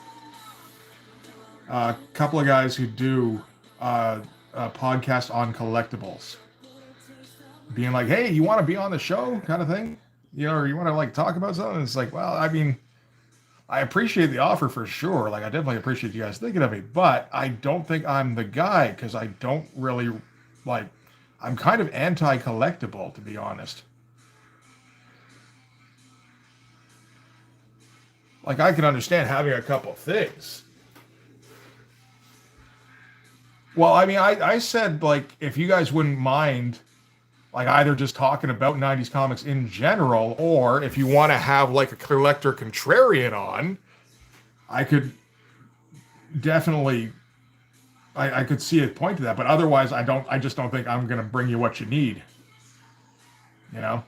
couple of guys who do a podcast on collectibles, being like, "Hey, you want to be on the show?" kind of thing, or you want to like talk about something. And it's like, well, I mean, I appreciate the offer for sure. Like, I definitely appreciate you guys thinking of me, but I don't think I'm the guy because I don't really like. I'm kind of anti-collectible, to be honest. Like, I can understand having a couple things. Well, I mean, I said, like, if you guys wouldn't mind, like, either just talking about 90s comics in general, or if you want to have, like, a collector contrarian on, I could definitely, I could see a point to that. But otherwise, I just don't think I'm going to bring you what you need. I'm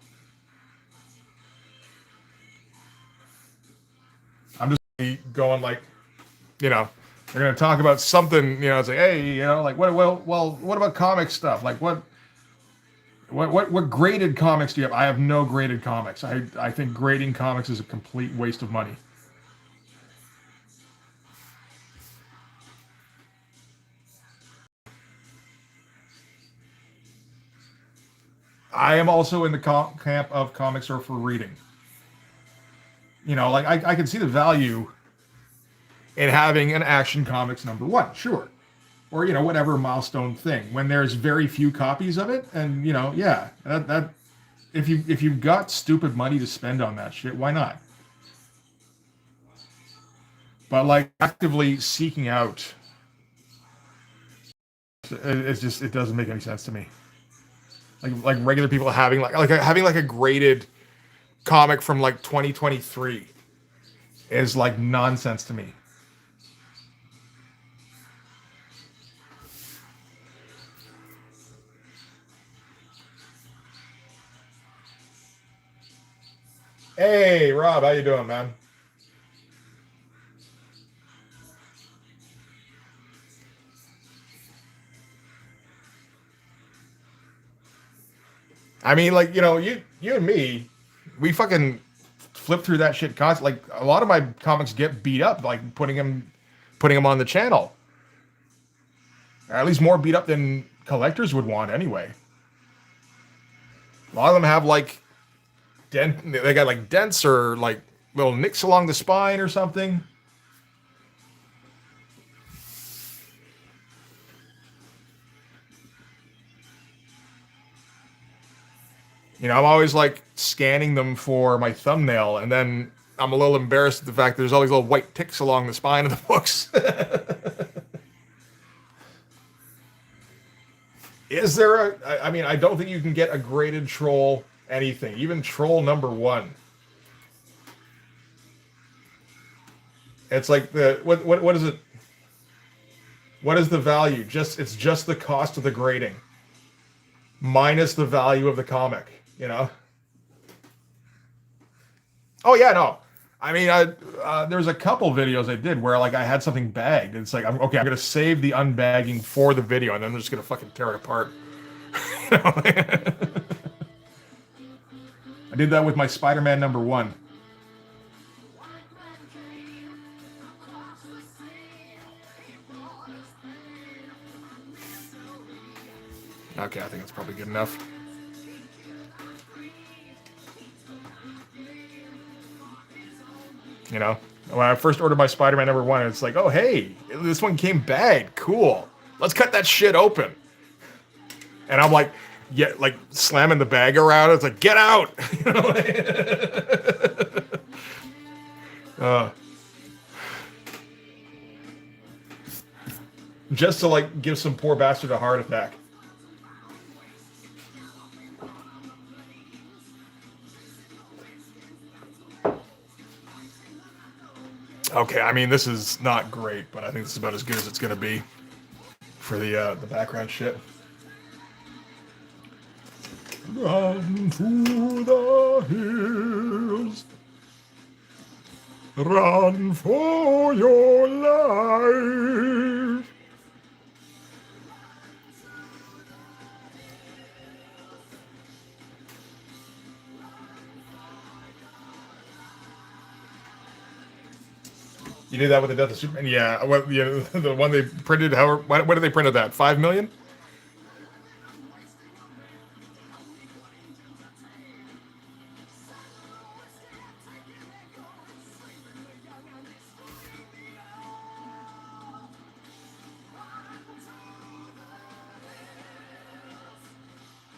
just going, like, they're going to talk about something, it's like, hey, like, what about comic stuff? Like, what graded comics do you have? I have no graded comics. I think grading comics is a complete waste of money. I am also in the camp of comics are for reading. Like, I can see the value in having an Action Comics #1, sure. Or, whatever milestone thing. When there's very few copies of it, and, yeah, that if you've got stupid money to spend on that shit, why not? But, like, actively seeking out, it doesn't make any sense to me. Like regular people having having a graded comic from like 2023 is like nonsense to me. Hey, Rob, how you doing, man? I mean, like, you and me, we fucking flip through that shit constantly. Like, a lot of my comics get beat up, like putting them on the channel. Or at least more beat up than collectors would want anyway. A lot of them have like they got like dents or like little nicks along the spine or something. I'm always like scanning them for my thumbnail, and then I'm a little embarrassed at the fact that there's all these little white ticks along the spine of the books. Is there I mean, I don't think you can get a graded troll anything, even troll #1. It's like what is it? What is the value? It's just the cost of the grading minus the value of the comic, Oh yeah, no. I mean, there's a couple videos I did where like I had something bagged. It's like, I'm gonna save the unbagging for the video, and then I'm just gonna fucking tear it apart. I did that with my Spider-Man #1. Okay, I think that's probably good enough. You know, when I first ordered my Spider-Man #1, it's like, oh hey, this one came bagged. Cool. Let's cut that shit open. And I'm like, yeah, like slamming the bag around. It's like, get out. You know, just to like give some poor bastard a heart attack. Okay, I mean this is not great, but I think this is about as good as it's gonna be for the background shit. Run to the hills. Run for your life. You did that with the Death of Superman? Yeah, what, yeah, the one they printed, however, what did they print that? 5 million?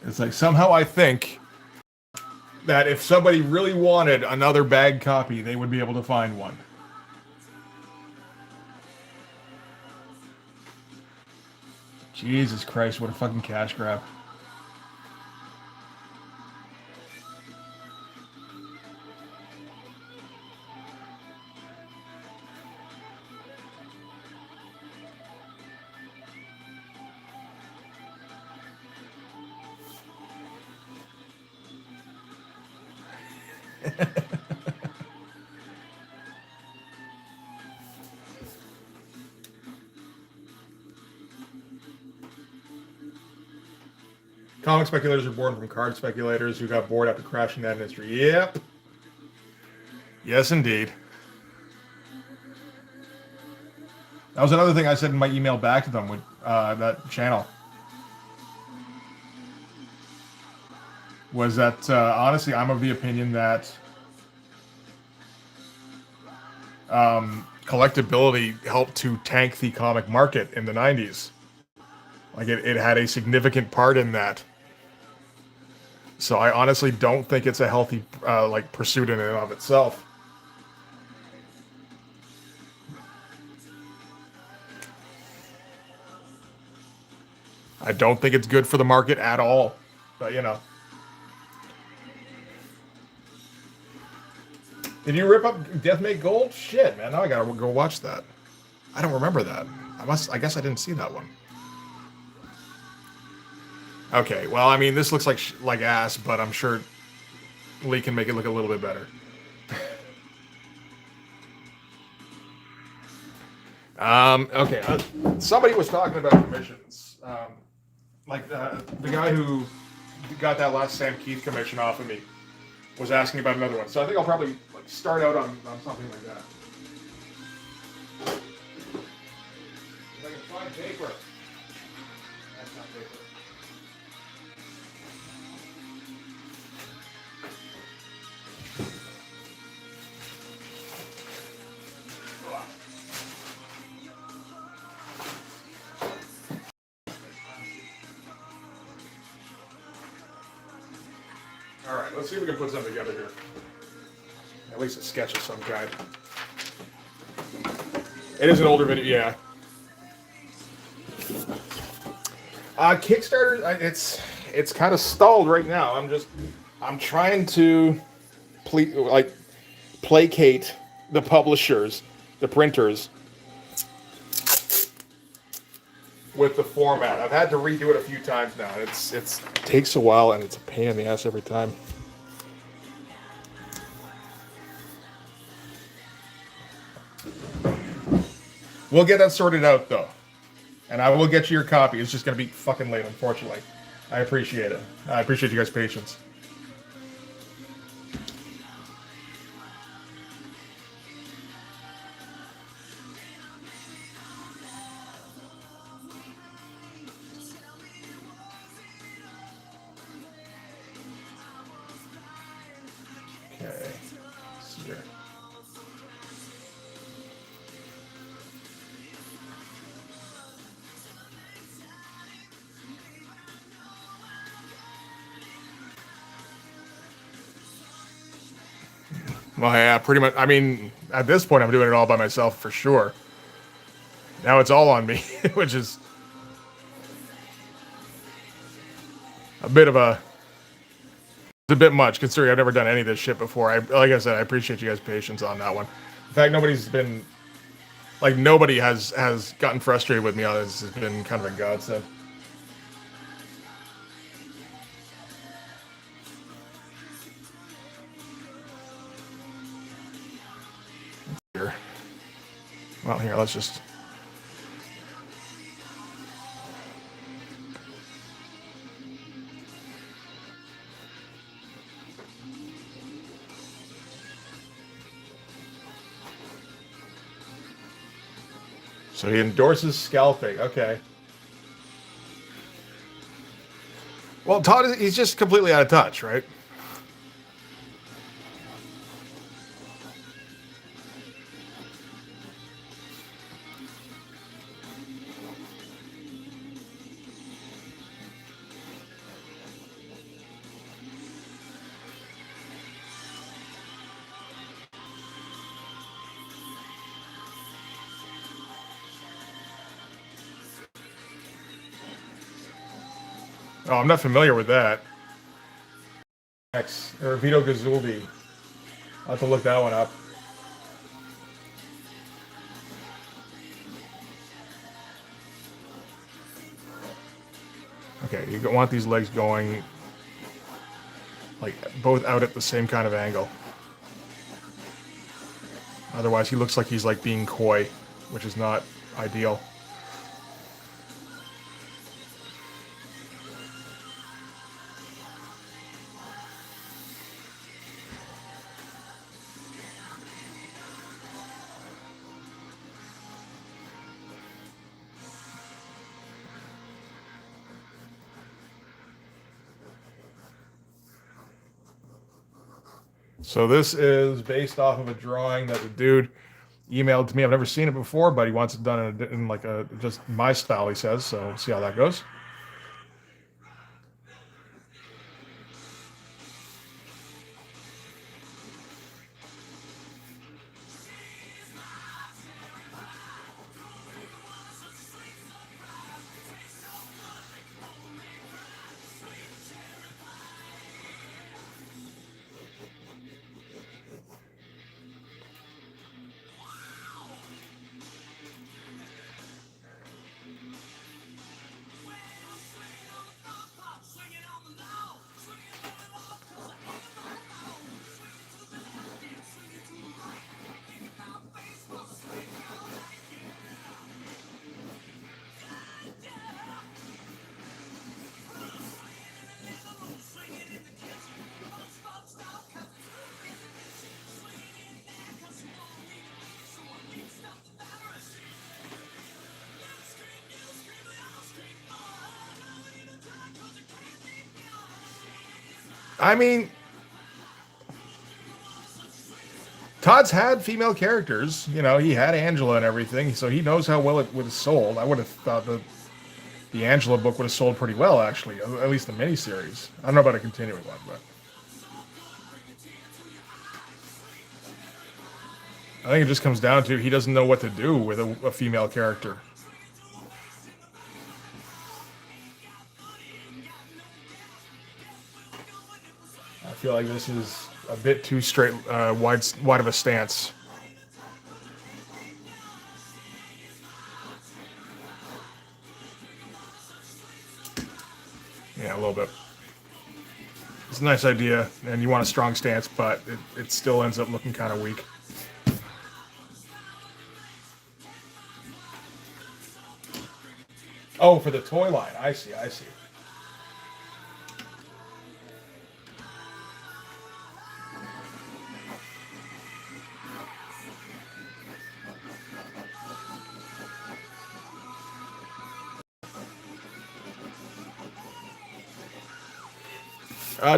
It's like, somehow I think that if somebody really wanted another bag copy, they would be able to find one. Jesus Christ, what a fucking cash grab. Comic speculators are born from card speculators who got bored after crashing that industry. Yep. Yes, indeed. That was another thing I said in my email back to them with that channel. Was that, honestly, I'm of the opinion that collectability helped to tank the comic market in the 90s. Like, it had a significant part in that. So I honestly don't think it's a healthy like pursuit in and of itself. I don't think it's good for the market at all. But you know. Did you rip up Death Make Gold? Shit, man. Now I gotta go watch that. I don't remember that. I guess I didn't see that one. Okay, well, I mean, this looks like ass, but I'm sure Lee can make it look a little bit better. Okay, somebody was talking about commissions. Like the guy who got that last Sam Keith commission off of me was asking about another one. So I think I'll probably like start out on something like that. If I can find paper. That's not paper. All right, let's see if we can put something together here. At least a sketch of some kind. It is an older video, yeah. Kickstarter, it's kind of stalled right now. I'm trying to placate the publishers, the printers, with the format. I've had to redo it a few times now. It takes a while and it's a pain in the ass every time. We'll get that sorted out though. And I will get you your copy. It's just going to be fucking late, unfortunately. I appreciate it. I appreciate you guys' patience. Okay. Let's see here. Well, yeah, pretty much. I mean, at this point, I'm doing it all by myself for sure. Now it's all on me, which is a bit of a... It's a bit much, considering I've never done any of this shit before. Like I said, I appreciate you guys' patience on that one. In fact, nobody's been... Like, nobody has gotten frustrated with me on this. It's been kind of a godsend. Here. Well, here, let's just... So he endorses scalping. Okay. Well, Todd, he's just completely out of touch, right? Oh, I'm not familiar with that. X, or Vito Gazuldi. I'll have to look that one up. Okay, you want these legs going like both out at the same kind of angle. Otherwise, he looks like he's like being coy, which is not ideal. So this is based off of a drawing that the dude emailed to me. I've never seen it before, but he wants it done in like a just my style, he says. So we'll see how that goes. I mean, Todd's had female characters. You know, he had Angela and everything, so he knows how well it would have sold. I would have thought that the Angela book would have sold pretty well, actually, at least the miniseries. I don't know about a continuing one, but I think it just comes down to he doesn't know what to do with a female character. I feel like this is a bit too straight, wide of a stance. Yeah, a little bit. It's a nice idea, and you want a strong stance, but it still ends up looking kind of weak. Oh, for the toy line. I see, I see.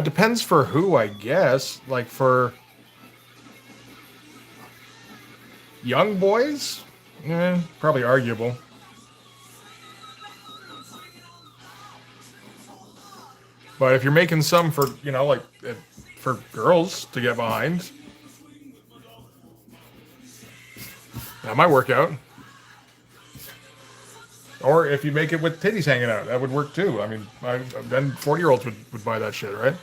Depends for who, I guess. Like for young boys, probably arguable. But if you're making some for, you know, like for girls to get behind, That might work out. Or if you make it with titties hanging out, that would work too. I mean, then 40-year-olds would buy that shit, right?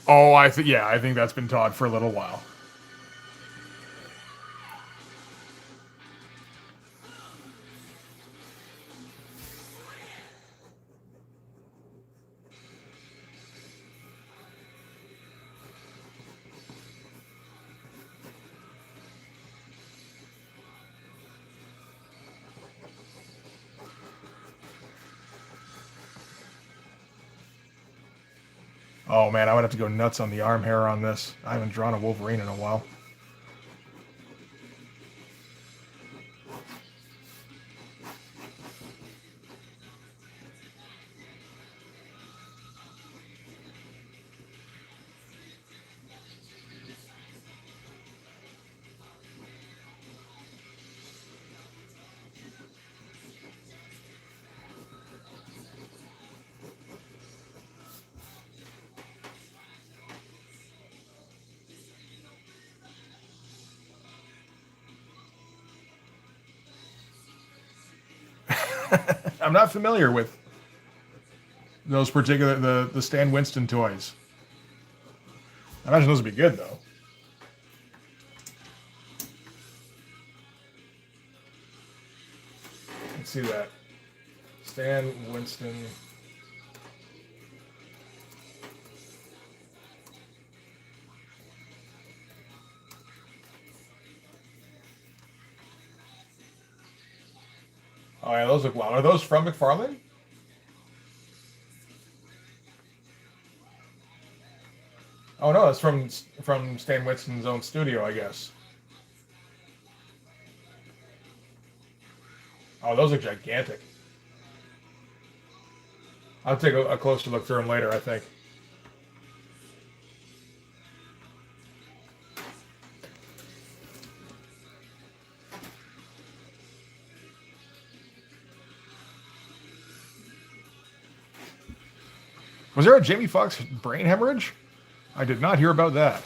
Oh, I think that's been taught for a little while. Oh man, I would have to go nuts on the arm hair on this. I haven't drawn a Wolverine in a while. I'm not familiar with those particular the Stan Winston toys. I imagine those would be good though. Let's see that. Stan Winston. Oh yeah, those look wild. Are those from McFarlane? Oh no, that's from Stan Winston's own studio, I guess. Oh, those look gigantic. I'll take a closer look through them later, I think. Was there a Jamie Foxx brain hemorrhage? I did not hear about that.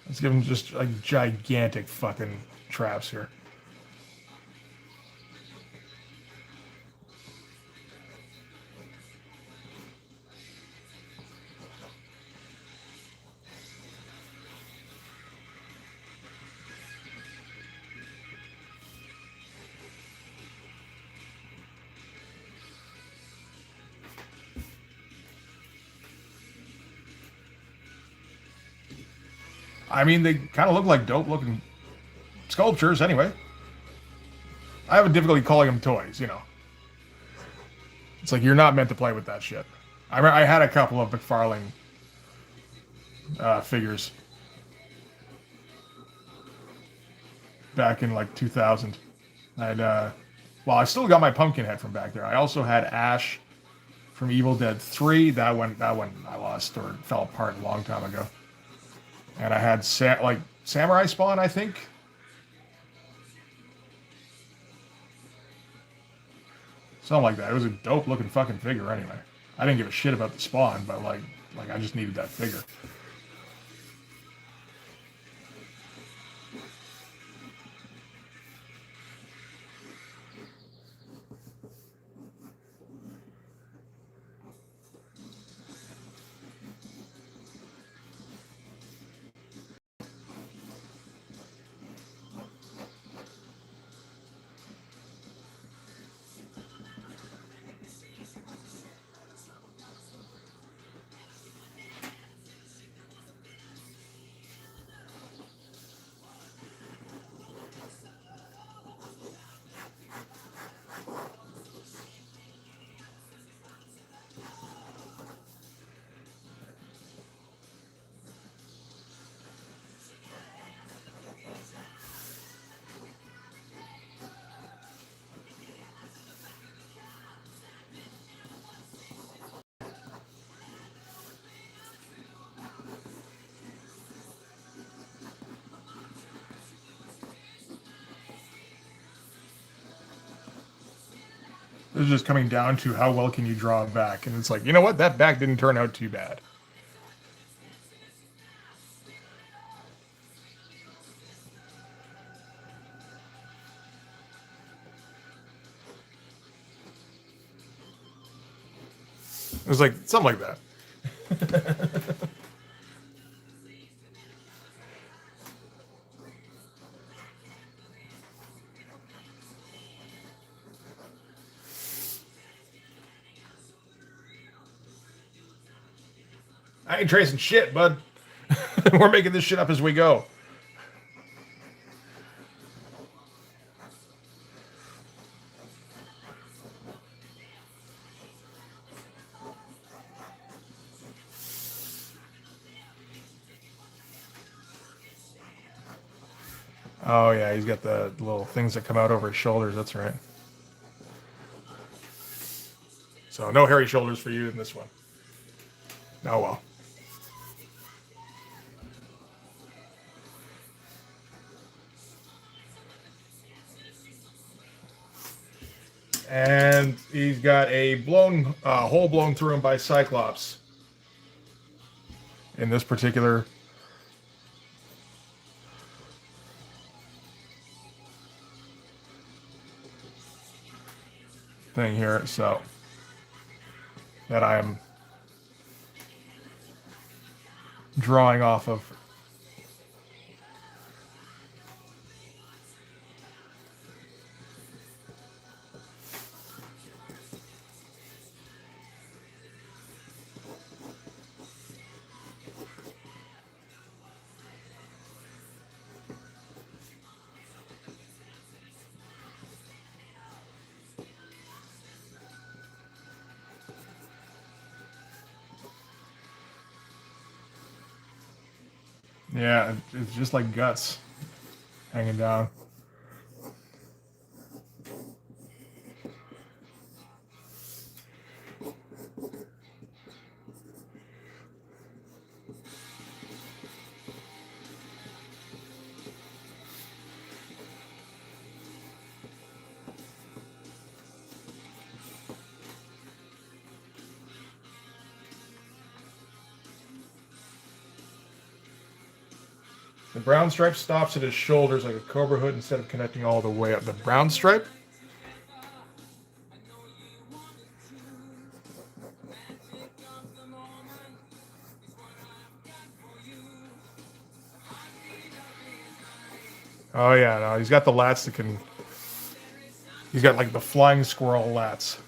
Let's give him just like gigantic fucking traps here. I mean, they kind of look like dope looking sculptures anyway. I have a difficulty calling them toys, you know. It's like you're not meant to play with that shit. I had a couple of McFarlane figures back in like 2000. I still got my pumpkin head from back there. I also had Ash from Evil Dead 3. That one I lost or fell apart a long time ago. And I had Samurai Spawn, I think. Something like that. It was a dope looking fucking figure anyway. I didn't give a shit about the Spawn, but like I just needed that figure. It's just coming down to how well can you draw a back. And it's like, you know what? That back didn't turn out too bad. It was like something like that. I ain't tracing shit, bud. We're making this shit up as we go. Oh yeah, he's got the little things that come out over his shoulders. That's right. So no hairy shoulders for you in this one. Oh well. And he's got a hole blown through him by Cyclops. In this particular thing here, so that I am drawing off of. Yeah, it's just like guts hanging down. The brown stripe stops at his shoulders like a cobra hood instead of connecting all the way up. The brown stripe? Oh yeah, no, he's got the lats that can. He's got like the flying squirrel lats.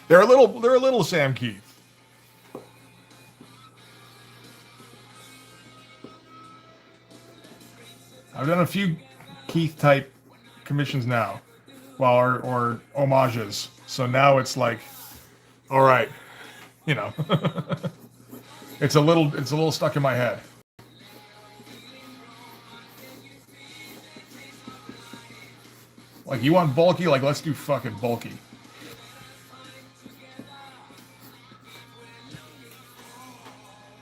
They're a little Sam Keith. I've done a few Keith type commissions now, well, or homages. So now it's like, all right, you know, it's a little stuck in my head. Like, you want bulky? Like, let's do fucking bulky.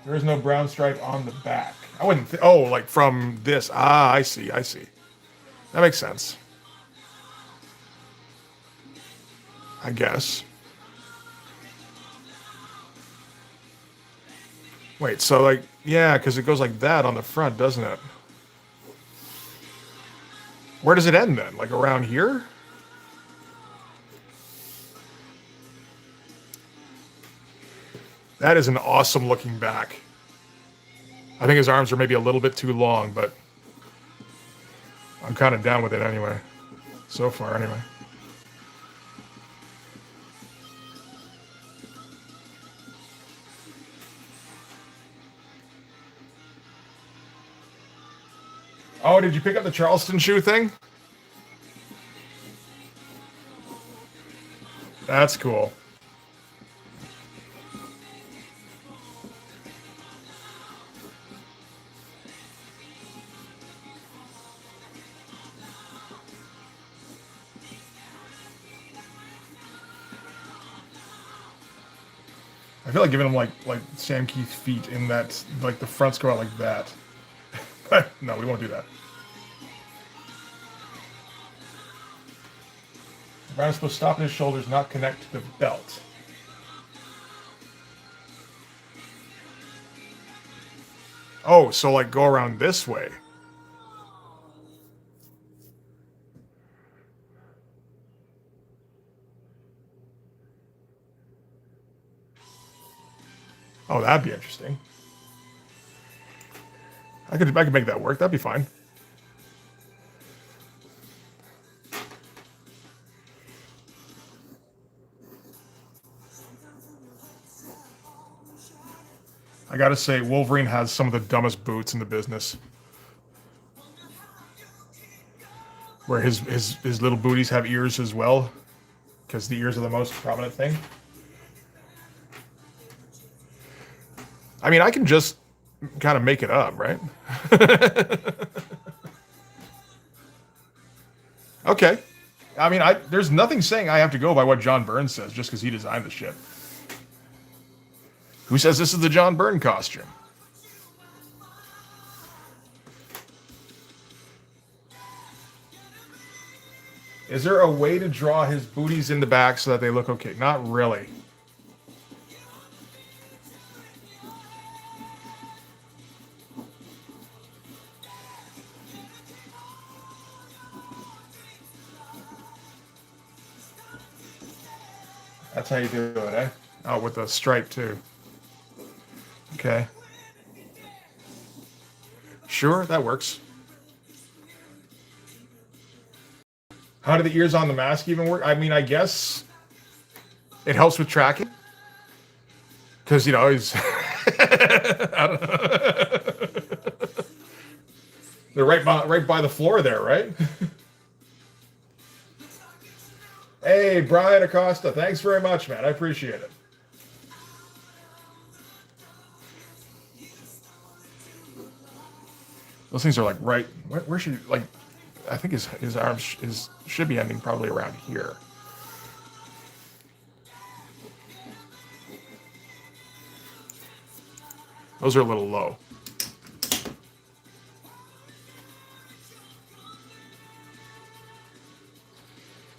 There is no brown stripe on the back. I wouldn't. Oh, like from this. Ah, I see. I see. That makes sense. I guess. Wait. So like, yeah, because it goes like that on the front, doesn't it? Where does it end then? Like around here? That is an awesome looking back. I think his arms are maybe a little bit too long, but I'm kind of down with it anyway. So far, anyway. Oh, did you pick up the Charleston shoe thing? That's cool. I feel like giving him like Sam Keith feet in that, like the fronts go out like that. No, we won't do that. Brian's supposed to stop in his shoulders, not connect to the belt. Oh, so like go around this way. Oh, that'd be interesting. I could make that work. That'd be fine. I gotta say, Wolverine has some of the dumbest boots in the business. Where his little booties have ears as well, because the ears are the most prominent thing. I mean, I can just kind of make it up, right? Okay. I mean, there's nothing saying I have to go by what John Byrne says just because he designed the shit. Who says this is the John Byrne costume? Is there a way to draw his booties in the back so that they look okay? Not really. That's how you do it, eh? Oh, with the stripe too. Okay. Sure, that works. How do the ears on the mask even work? I mean, I guess it helps with tracking. Because, you know, he's... I don't know. They're right by the floor there, right? Hey, Brian Acosta, thanks very much, man. I appreciate it. Those things are like right... Where should... Like, I think his arms should be ending probably around here. Those are a little low.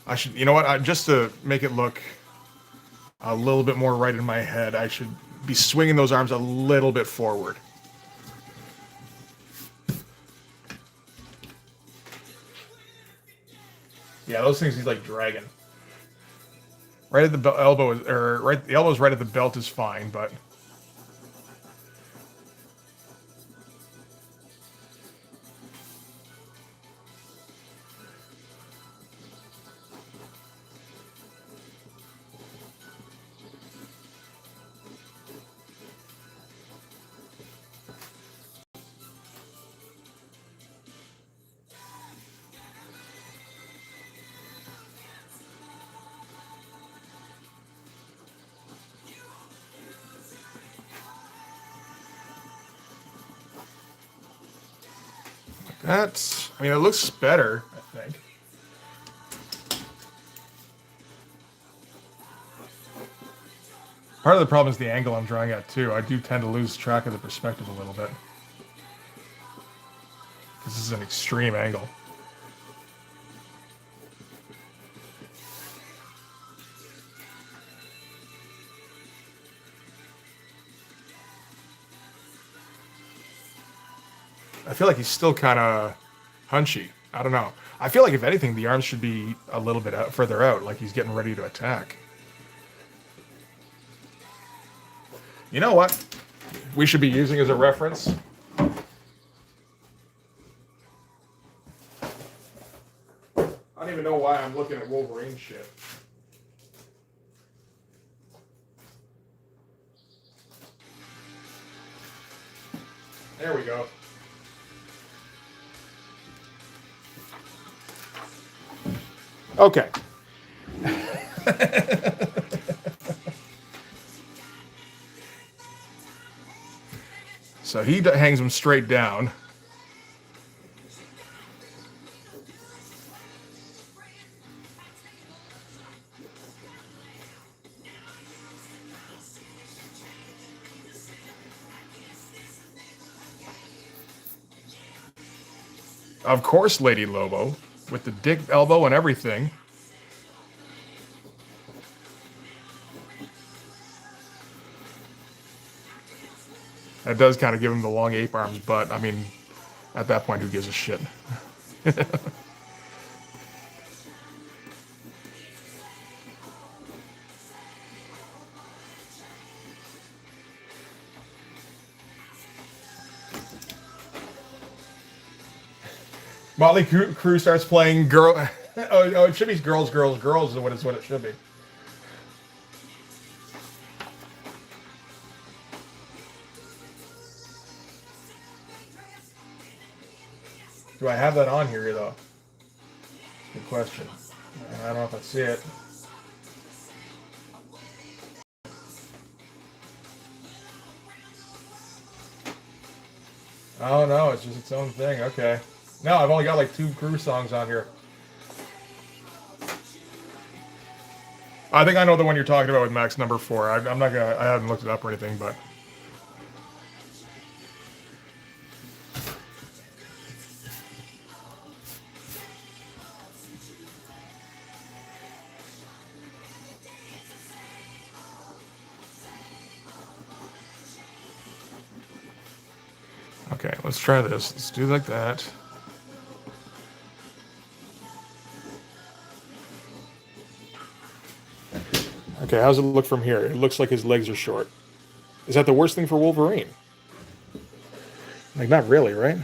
I should, you know what? Just to make it look a little bit more right in my head, I should be swinging those arms a little bit forward. Yeah, those things he's like dragging. Right at the elbow, or right, the elbow's right at the belt is fine, but that's, I mean, it looks better, I think. Part of the problem is the angle I'm drawing at, too. I do tend to lose track of the perspective a little bit. This is an extreme angle. I feel like he's still kind of hunchy. I don't know. I feel like, if anything, the arms should be a little bit further out, like he's getting ready to attack. You know what we should be using as a reference? I don't even know why I'm looking at Wolverine shit. There we go. Okay. So he hangs him straight down. Of course, Lady Lobo, with the dick elbow and everything. That does kind of give him the long ape arms, but, I mean, at that point, who gives a shit? Motley Crue starts playing girl. Oh, it should be girls, girls, girls is what it should be. Do I have that on here though? Good question. I don't know if I see it. Oh no, it's just its own thing. Okay. No, I've only got like 2 Crue songs on here. I think I know the one you're talking about with Max number 4. I'm not gonna. I haven't looked it up or anything, but. Okay, let's try this. Let's do like that. Okay, how's it look from here? It looks like his legs are short. Is that the worst thing for Wolverine? Like, not really, right?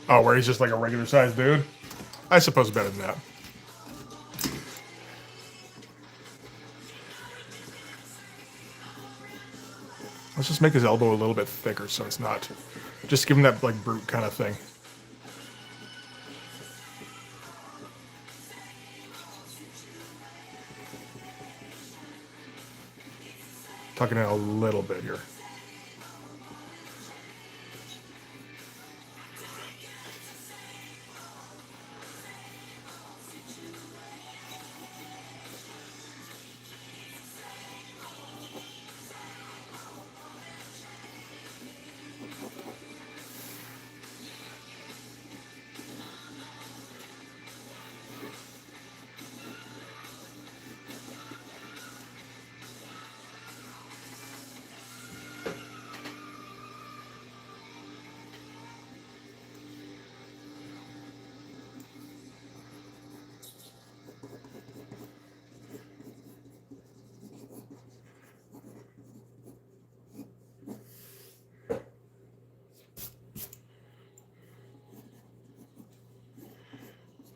Oh, where he's just like a regular sized dude? I suppose better than that. Let's just make his elbow a little bit thicker so it's not. Just give him that, like, brute kind of thing. Tucking in a little bit here.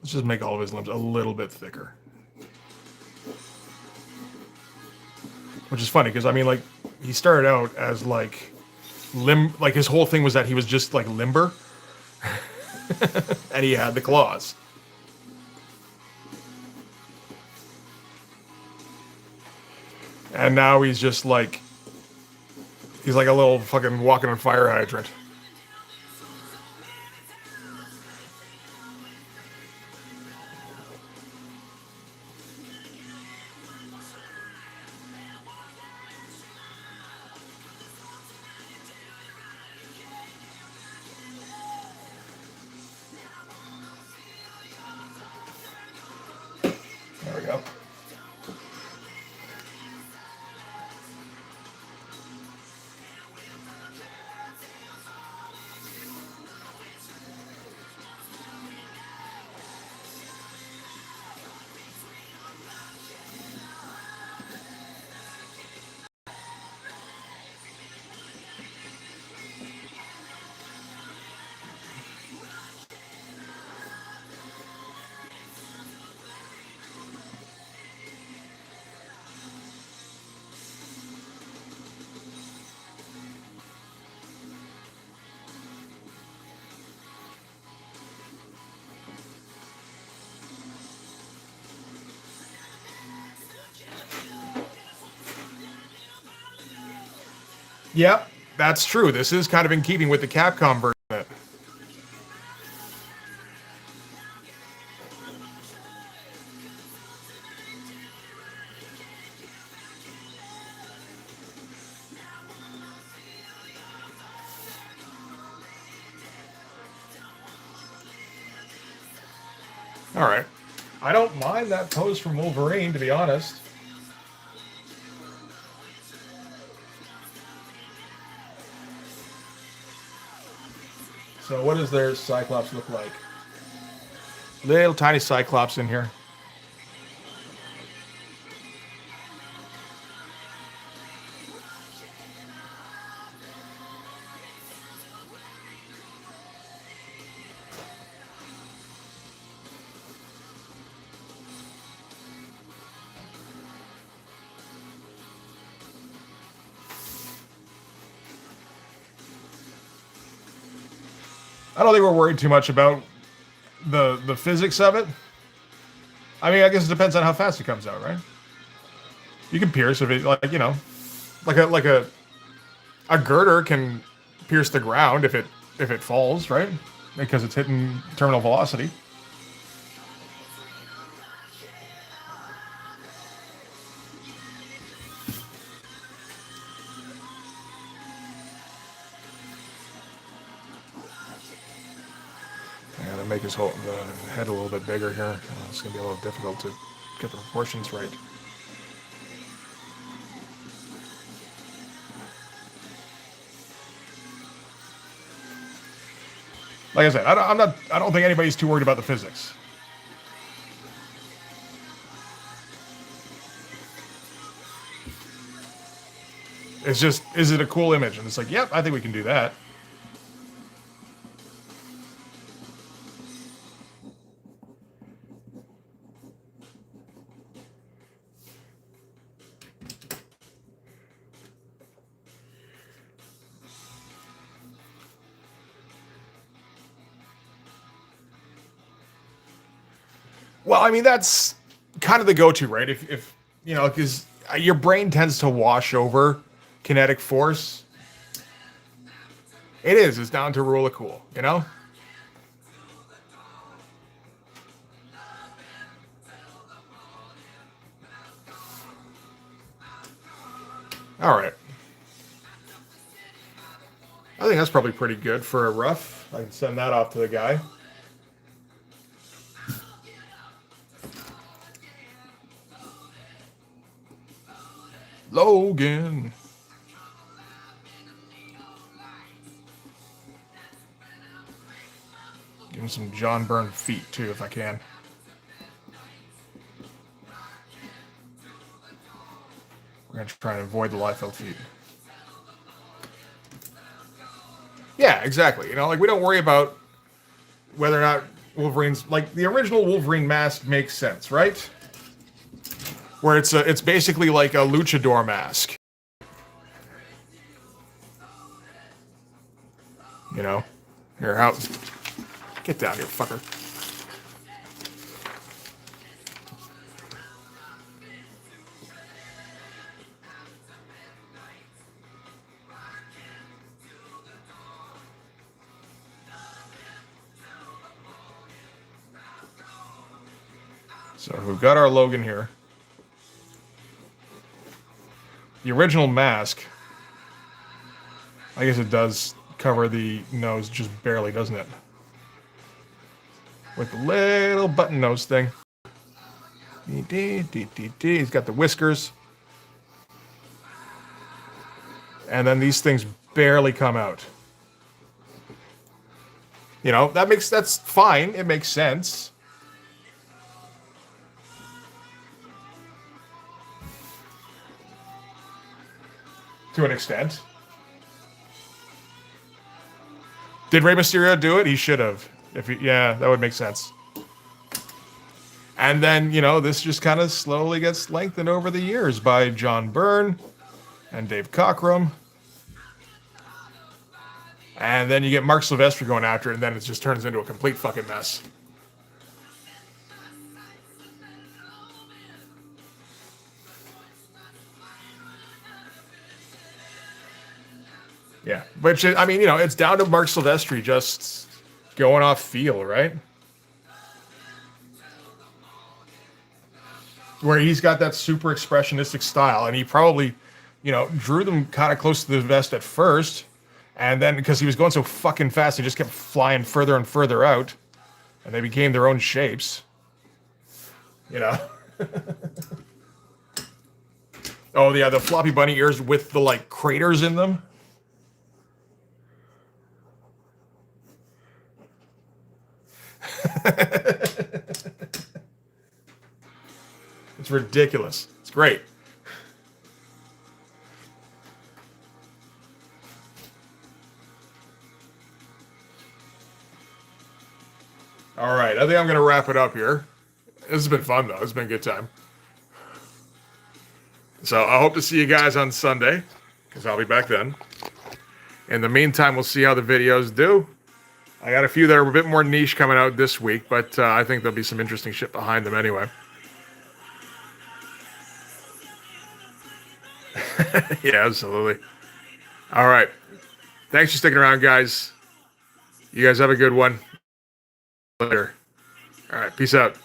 Let's just make all of his limbs a little bit thicker. Which is funny, because, I mean, like, he started out as, like, like, his whole thing was that he was just, like, limber. And he had the claws. And now he's just, like, he's like a little fucking walking on fire hydrant. Yep, that's true. This is kind of in keeping with the Capcom version of it. All right. I don't mind that pose from Wolverine, to be honest. So what does their Cyclops look like? Little tiny Cyclops in here. I don't think we're worried too much about the physics of it. I mean, I guess it depends on how fast it comes out, right? You can pierce if it, like, you know, like a girder can pierce the ground if it falls, right? Because it's hitting terminal velocity. I gotta make his whole the head a little bit bigger here. It's gonna be a little difficult to get the proportions right. Like I said, I don't think anybody's too worried about the physics. It's just, is it a cool image? And it's like, yep, I think we can do that. Well, I mean, that's kind of the go-to, right? If you know, because your brain tends to wash over kinetic force. It is. It's down to rule of cool, you know? All right. I think that's probably pretty good for a rough. I can send that off to the guy. Logan. Give him some John Byrne feet, too, if I can. We're going to try and avoid the Liefeld feet. Yeah, exactly. You know, like, we don't worry about whether or not Wolverine's... Like, the original Wolverine mask makes sense, right? Where it's basically like a luchador mask. You know? Here, how... Get down here, fucker. So we've got our Logan here. The original mask, I guess it does cover the nose just barely, doesn't it? With the little button nose thing. He's got the whiskers. And then these things barely come out. You know, that's fine. It makes sense. To an extent. Did Rey Mysterio do it? He should have. Yeah, that would make sense. And then, you know, this just kind of slowly gets lengthened over the years by John Byrne and Dave Cockrum. And then you get Mark Silvestri going after it, and then it just turns into a complete fucking mess. Yeah, which I mean, you know, it's down to Mark Silvestri just going off feel, right? Where he's got that super expressionistic style, and he probably, you know, drew them kind of close to the vest at first, and then because he was going so fucking fast, he just kept flying further and further out, and they became their own shapes. You know. Oh yeah, the floppy bunny ears with the like craters in them. It's ridiculous. It's great. All right, I think I'm gonna wrap it up here. This has been fun though. It's been a good time. So I hope to see you guys on Sunday, because I'll be back then. In the meantime, we'll see how the videos do. I got a few that are a bit more niche coming out this week, but I think there'll be some interesting shit behind them anyway. Yeah, absolutely. All right. Thanks for sticking around, guys. You guys have a good one. Later. All right. Peace out.